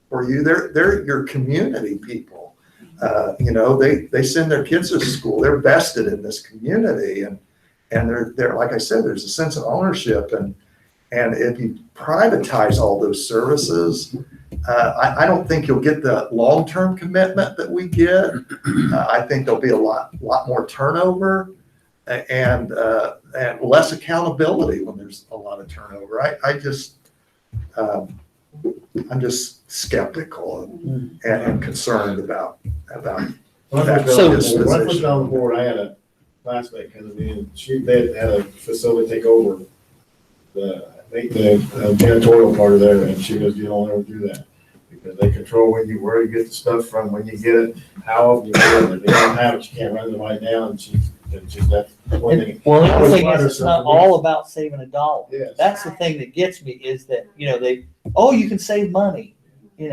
for you, they're your community people. They send their kids to school. They're vested in this community, and they're like I said, there's a sense of ownership. And if you privatize all those services, I don't think you'll get the long-term commitment that we get. I think there'll be a lot more turnover and less accountability when there's a lot of turnover. I'm just skeptical and concerned about that. When I first got on the board, I had a classmate come to me and they had a facility take over the janitorial part of there, and she goes, "You don't ever do that because they control where you get the stuff from, when you get it, how often you get it. If they don't have it, you can't run it right down." And she's that's one thing. Well, the other thing is it's not all about saving a dollar. Yes. That's the thing that gets me is that, you can save money, You hit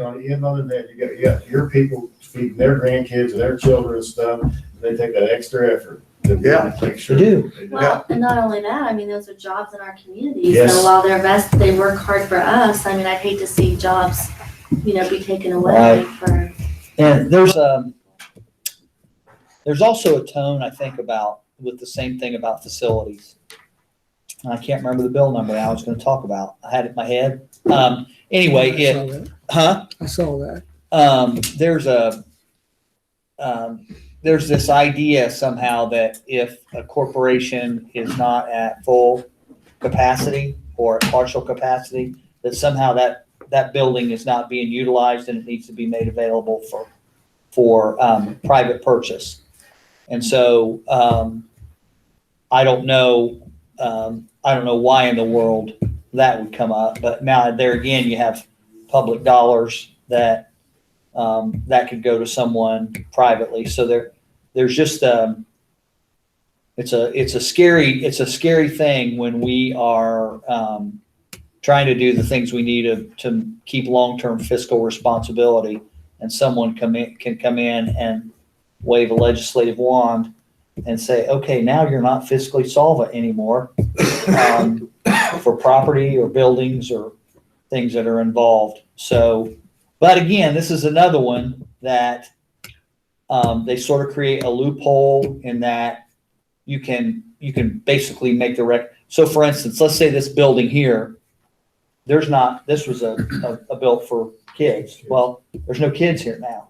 on that. You got your people feeding their grandkids and their children and stuff. They take that extra effort to make sure. They do. Well, and not only that, those are jobs in our communities. Yes. So while they're vested, they work hard for us. I'd hate to see jobs, be taken away for. And there's also a tone, I think, with the same thing about facilities. And I can't remember the bill number now I was going to talk about. I had it in my head. Anyway, I saw that. There's this idea somehow that if a corporation is not at full capacity or at partial capacity, that somehow that building is not being utilized and it needs to be made available for private purchase. And so I don't know why in the world that would come up, but now there again, you have public dollars that could go to someone privately. So there's just it's a scary thing when we are trying to do the things we need to keep long-term fiscal responsibility, and someone can come in and wave a legislative wand and say, okay, now you're not fiscally solvent anymore for property or buildings or things that are involved. So, but again, this is another one that they sort of create a loophole in that you can basically make the So for instance, let's say this building here, this was a built for kids. Well, there's no kids here now,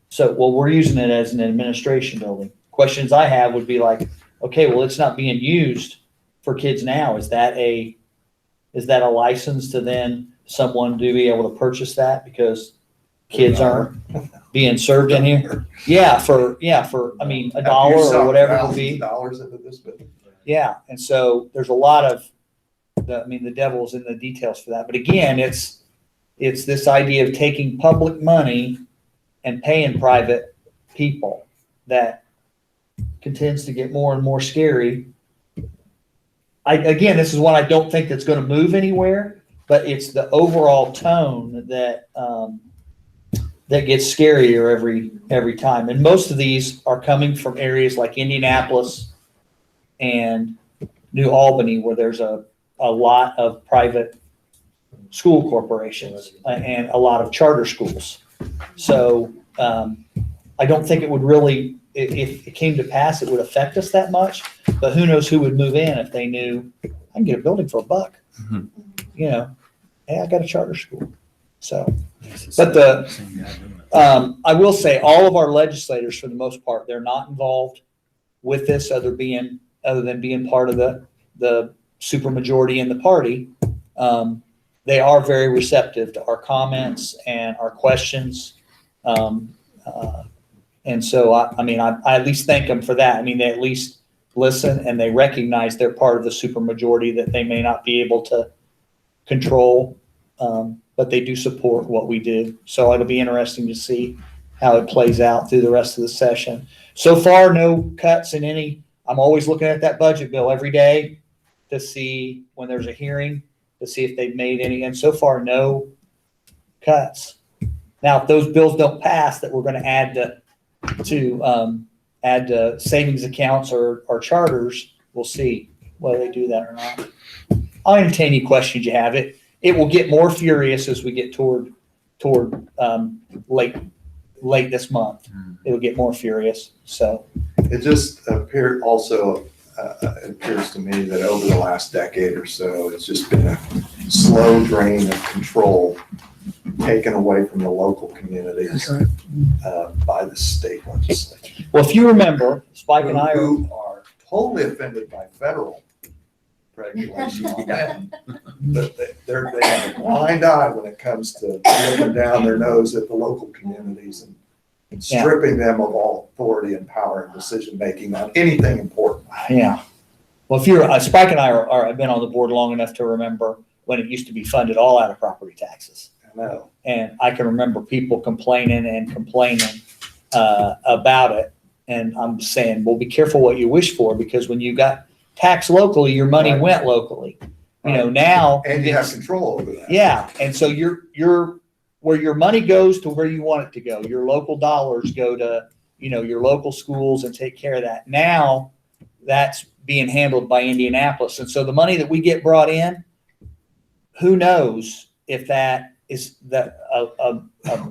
So, we're using it as an administration building. Questions I have would be like, okay, well, it's not being used for kids now. Is that a is that a license to then someone to be able to purchase that because kids aren't being served in here? Yeah, for, I mean, $1 or whatever it would be. Dollars into this business. Yeah, and so there's a lot of, the devil's in the details for that. But again, it's this idea of taking public money and paying private people that continues to get more and more scary. Again, this is one I don't think that's going to move anywhere, but it's the overall tone that that gets scarier every time. And most of these are coming from areas like Indianapolis and New Albany, where there's a lot of private school corporations and a lot of charter schools. So I don't think it would really, if it came to pass, it would affect us that much. But who knows who would move in if they knew I can get a building for $1. Mhm. You know, hey, I got a charter school. So, but I will say all of our legislators, for the most part, they're not involved with this other than being part of the supermajority in the party. They are very receptive to our comments and our questions. And so, I at least thank them for that. I mean, they at least listen and they recognize they're part of the supermajority that they may not be able to control, but they do support what we do. So it'll be interesting to see how it plays out through the rest of the session. So far, no cuts in any. I'm always looking at that budget bill every day to see when there's a hearing, to see if they've made any. And so far, no cuts. Now, if those bills don't pass that we're going to add to savings accounts or charters, we'll see whether they do that or not. I'll entertain any questions you have. It will get more furious as we get toward late this month. It'll get more furious. So it just appears to me that over the last decade or so, it's just been a slow drain of control taken away from the local communities by the state legislature. Well, if you remember, Spike and I who are totally offended by federal regulations on that. But they have a blind eye when it comes to looking down their nose at the local communities and stripping them of all authority and power and decision-making on anything important. Yeah. Well, if you're, Spike and I have been on the board long enough to remember when it used to be funded all out of property taxes. I know. And I can remember people complaining about it. And I'm saying, well, be careful what you wish for, because when you got taxed locally, your money went locally. You know, now. And you have control over that. Yeah. And so you're where your money goes to where you want it to go. Your local dollars go to, your local schools and take care of that. Now that's being handled by Indianapolis. And so the money that we get brought in, who knows if that is a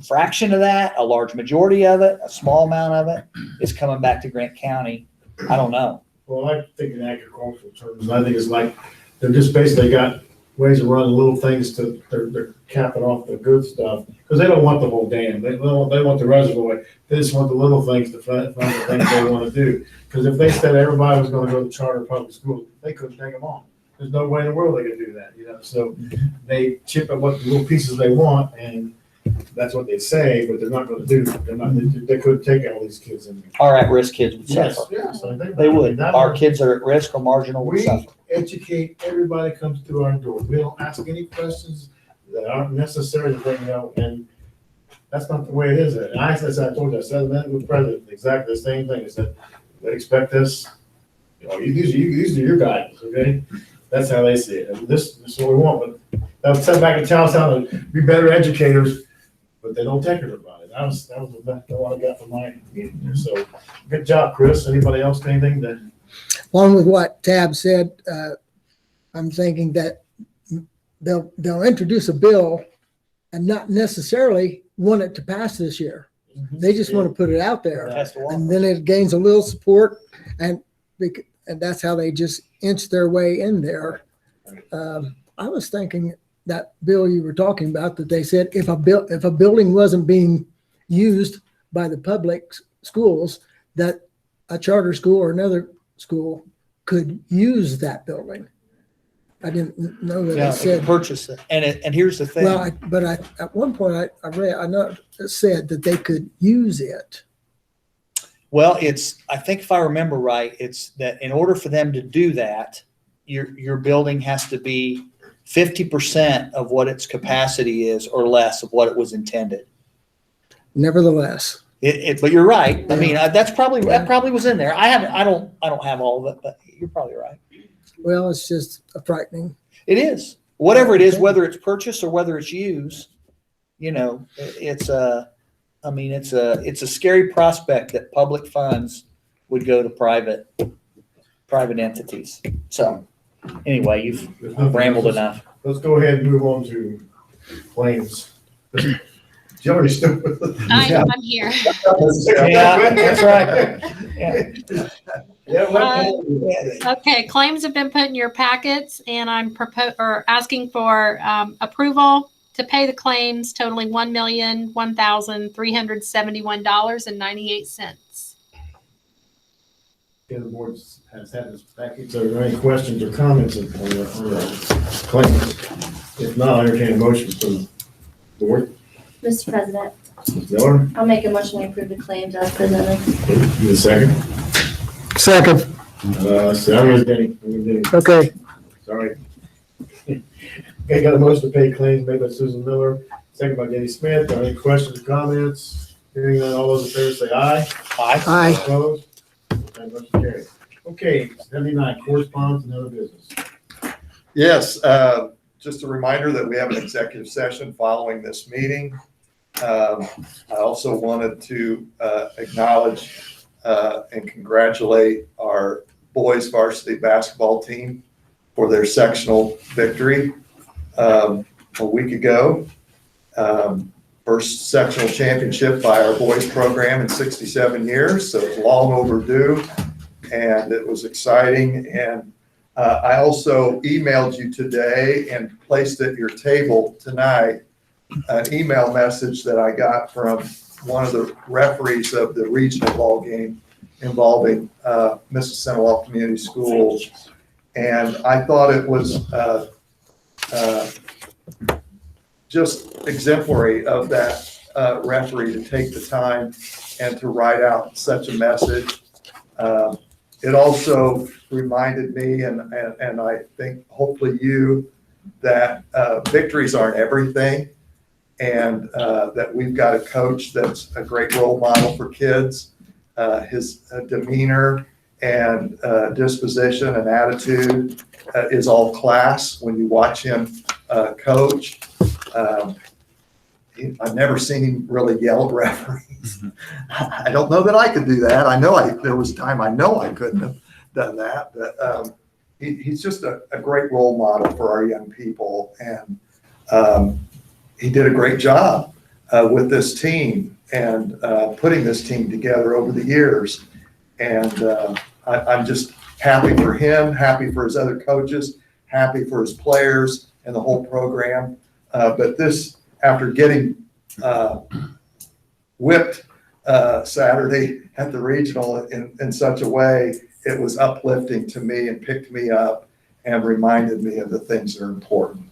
fraction of that, a large majority of it, a small amount of it is coming back to Grant County. I don't know. Well, I think in agricultural terms, I think it's like they're just basically got ways of running little things they're capping off the good stuff because they don't want the whole dam. They want the reservoir. They just want the little things to find the things they want to do. Because if they said everybody was going to go to charter public schools, they couldn't take them on. There's no way in the world they could do that, So they chip at what little pieces they want, and that's what they say, but they're not going to do. They couldn't take all these kids in there. Our at-risk kids would suffer. Yes, They would. Our kids are at risk or marginal would We suffer. educate everybody that comes through our door. We don't ask any questions that aren't necessary that they know, and that's not the way it is. And I told you, I said that with the president, exactly the same thing. I said, they expect us, these are your guys, okay? That's how they see it. And this is what we want, but they'll sit back and tell us how to be better educators, but they don't take it about it. That was the best one I got from my meeting there. So good job, Chris. Anybody else, anything that? Along with what Tab said, I'm thinking that they'll introduce a bill and not necessarily want it to pass this year. They just want to put it out there, and then it gains a little support, and that's how they just inch their way in there. I was thinking that bill you were talking about, that they said if a building wasn't being used by the public schools, that a charter school or another school could use that building. I didn't know that Yeah, it said. purchase it. And here's the thing. Well, at one point I read, I know it said that they could use it. Well, I think if I remember right, it's that in order for them to do that, your building has to be 50% of what its capacity is or less of what it was intended. Nevertheless. But you're right. I mean, that probably was in there. I don't have all of it, but you're probably right. Well, it's just frightening. It is. Whatever it is, whether it's purchased or whether it's used, it's a scary prospect that public funds would go to private entities. So anyway, you've rambled enough. Let's go ahead and move on to claims. Joey's still. I'm here. Yeah, that's right. Yeah. Okay, claims have been put in your packets, and I'm asking for approval to pay the claims totaling $1,001,371.98. The board has had this package. Are there any questions or comments on the claims? If not, I entertain a motion from the board. Mr. President, Ms. Miller, I'll make a motion to approve the claims as presented. need a second? Second. Sorry, Denny. Okay. Sorry. Okay, got a motion to pay claims made by Susan Miller, second by Denny Smith. Are there any questions or comments? Hearing none, all those in favor say aye. Aye. Aye. Opposed? That motion carried. Okay, 79, correspondence and other business. Yes, just a reminder that we have an executive session following this meeting. I also wanted to acknowledge and congratulate our boys varsity basketball team for their sectional victory a week ago. First sectional championship by our boys program in 67 years, so it's long overdue, and it was exciting. And I also emailed you today and placed at your table tonight an email message that I got from one of the referees of the regional ball game involving Mississinewa Community Schools. And I thought it was just exemplary of that referee to take the time and to write out such a message. It also reminded me, and I think hopefully you, that victories aren't everything, and that we've got a coach that's a great role model for kids. His demeanor and disposition and attitude is all class when you watch him coach. I've never seen him really yell at referees. I don't know that I could do that. There was a time I know I couldn't have done that, but he's just a great role model for our young people. And he did a great job with this team and putting this team together over the years. And I'm just happy for him, happy for his other coaches, happy for his players and the whole program. But this, after getting whipped Saturday at the regional in such a way, it was uplifting to me and picked me up and reminded me of the things that are important.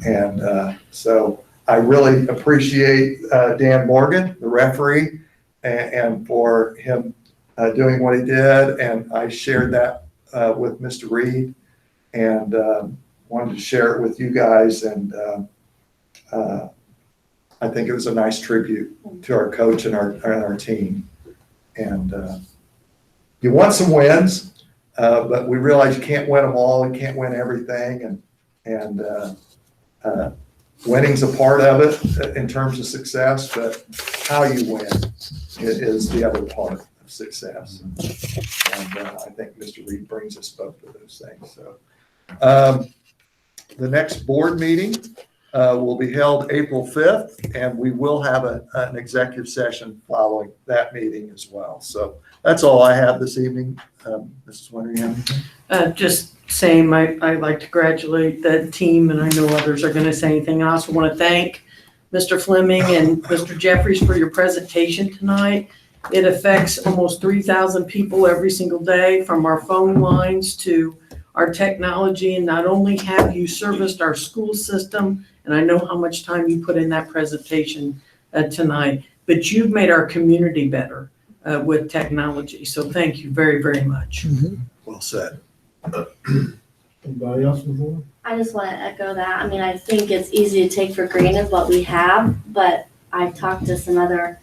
And so I really appreciate Dan Morgan, the referee, and for him doing what he did. And I shared that with Mr. Reed and wanted to share it with you guys. And I think it was a nice tribute to our coach and our team. And you want some wins, but we realize you can't win them all. You can't win everything. And winning's a part of it in terms of success, but how you win is the other part of success. And I think Mr. Reed brings us both of those things. So the next board meeting will be held April 5th, and we will have an executive session following that meeting as well. So that's all I have this evening. Mrs. Winter, you have anything? Just same, I'd like to congratulate that team, and I know others are going to say anything. I also want to thank Mr. Fleming and Mr. Jeffries for your presentation tonight. It affects almost 3,000 people every single day, from our phone lines to our technology, and not only have you serviced our school system, and I know how much time you put in that presentation tonight, but you've made our community better with technology. So thank you very, very much. Well said. Anybody else on the board? I just want to echo that. I mean, I think it's easy to take for granted what we have, but I've talked to some other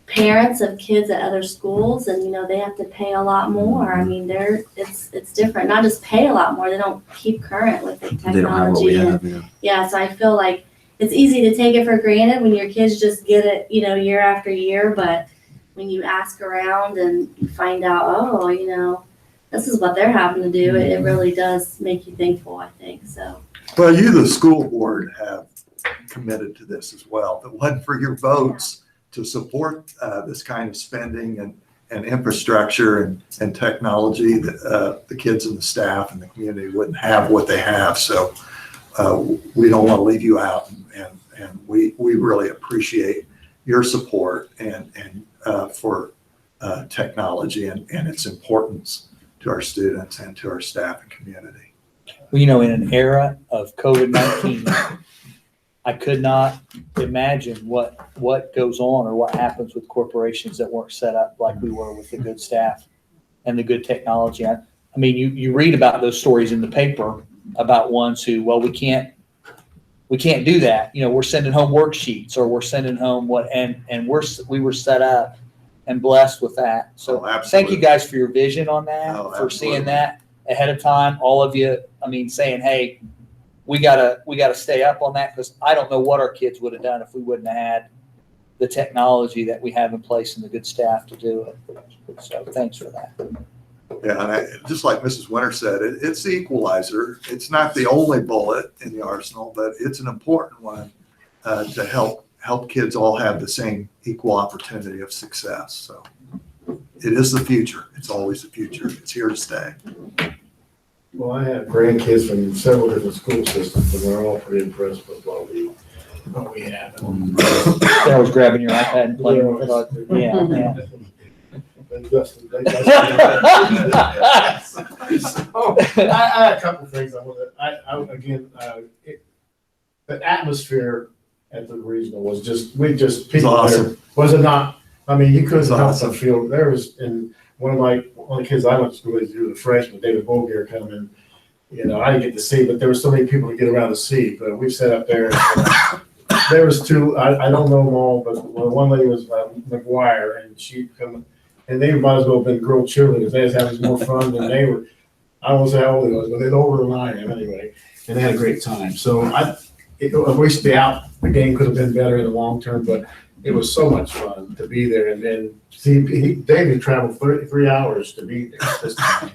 parents of kids at other schools, and they have to pay a lot more. I mean, it's different. Not just pay a lot more, they don't keep current with the technology. They don't have what we have. Yeah, so I feel like it's easy to take it for granted when your kids just get it, year after year, but when you ask around and you find out, this is what they're having to do, it really does make you thankful, I think, so. Well, you, the school board, have committed to this as well. If it wasn't for your votes to support this kind of spending and infrastructure and technology, that the kids and the staff and the community wouldn't have what they have. So we don't want to leave you out, and we really appreciate your support and for technology and its importance to our students and to our staff and community. Well, in an era of COVID-19, I could not imagine what goes on or what happens with corporations that weren't set up like we were with the good staff and the good technology. I mean, you read about those stories in the paper about ones who, well, we can't do that. We're sending home worksheets, or we're sending home and we were set up and blessed with that. So thank you guys for your vision on that, for seeing that ahead of time. All of you, saying, hey, we gotta stay up on that, because I don't know what our kids would have done if we wouldn't have had the technology that we have in place and the good staff to do it. So thanks for that. Yeah, and just like Mrs. Winter said, it's the equalizer. It's not the only bullet in the arsenal, but it's an important one to help kids all have the same equal opportunity of success. So it is the future. It's always the future. It's here to stay. Well, I have grandkids from several different school systems, and they're all pretty impressed with what we have. I was grabbing your iPad and playing with it. Yeah. I had a couple of things I wanted. The atmosphere at the regional was people awesome. there. Was it not? You couldn't help awesome. but feel there was, and one of the kids I went to school with, the freshman, David Bogier, coming in. I didn't get to see, but there were so many people to get around to see. But we sat up there. There was two. I don't know them all, but one lady was McGuire, and she come. And they might as well have been girl cheerleaders. They was having more fun than they were. I don't know how old they was, but they're older than I am anyway. And they had a great time. So I wish the game could have been better in the long term, but it was so much fun to be there. And then see, David traveled 3 hours to be there.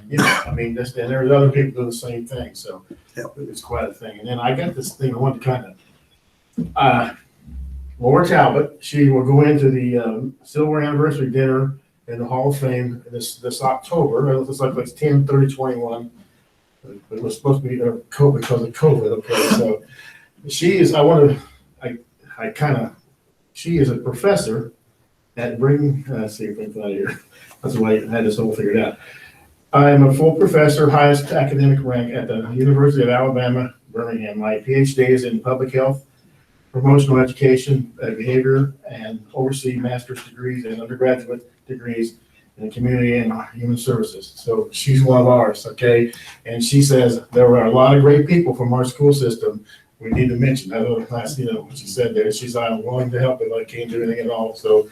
And there was other people doing the same thing. So it was quite a thing. And then I got this thing I wanted to kind of, Laura Talbot, she will go into the silver anniversary dinner in the Hall of Fame this October. It looks like it's 10/30/21. But it was supposed to be COVID because of COVID. Okay, so she is. She is a professor at Brigham. Let's see if I can find it here. That's why I had this all figured out. I am a full professor, highest academic rank at the University of Alabama, Birmingham. My PhD is in public health, promotional education, behavior, and oversee master's degrees and undergraduate degrees in community and human services. So she's one of ours, okay? And she says there were a lot of great people from our school system. We need to mention that little class, what she said there. She's I'm willing to help if I can't do anything at all. So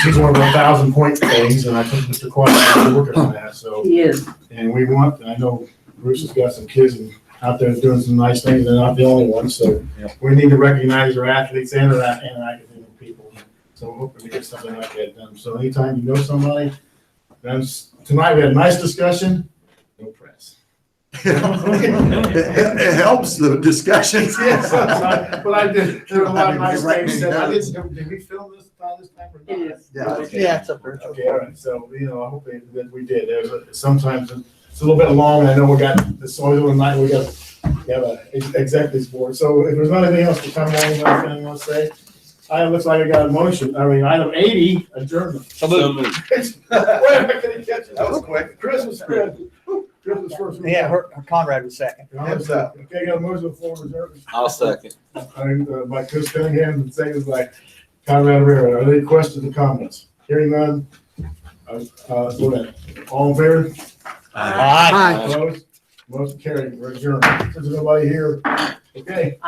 she's one of our 1,000-point things, and I think Mr. Quad is working on that. So He is. And I know Bruce has got some kids out there doing some nice things. They're not the only ones. So we need to recognize our athletes and our academic people. So we're hoping to get something like that done. So anytime you know somebody, tonight we had a nice discussion. No press. It helps the discussions. Yes, but I did. There were a lot of nice things said. Did we film this time or not? It is. Yeah, it's up there. Okay, all right. So I hope that we did. Sometimes it's a little bit long. I know we got this always one night. We have an executives board. So if there's not anything else to come along, anything you want to say? It looks like I got a motion. Item 80, adjournment. So moved. Wait, I couldn't catch it. That was quick. Chris was good. Chris was was first? Yeah, Conrad was second. Okay, got a motion for reserve. I'll second. By Chris Cunningham, and second by Conrad Rivera. Are there any questions or comments? Hearing none. Go ahead. All in favor? Aye. Opposed? Motion carried. We're adjourned. There's nobody here. Okay.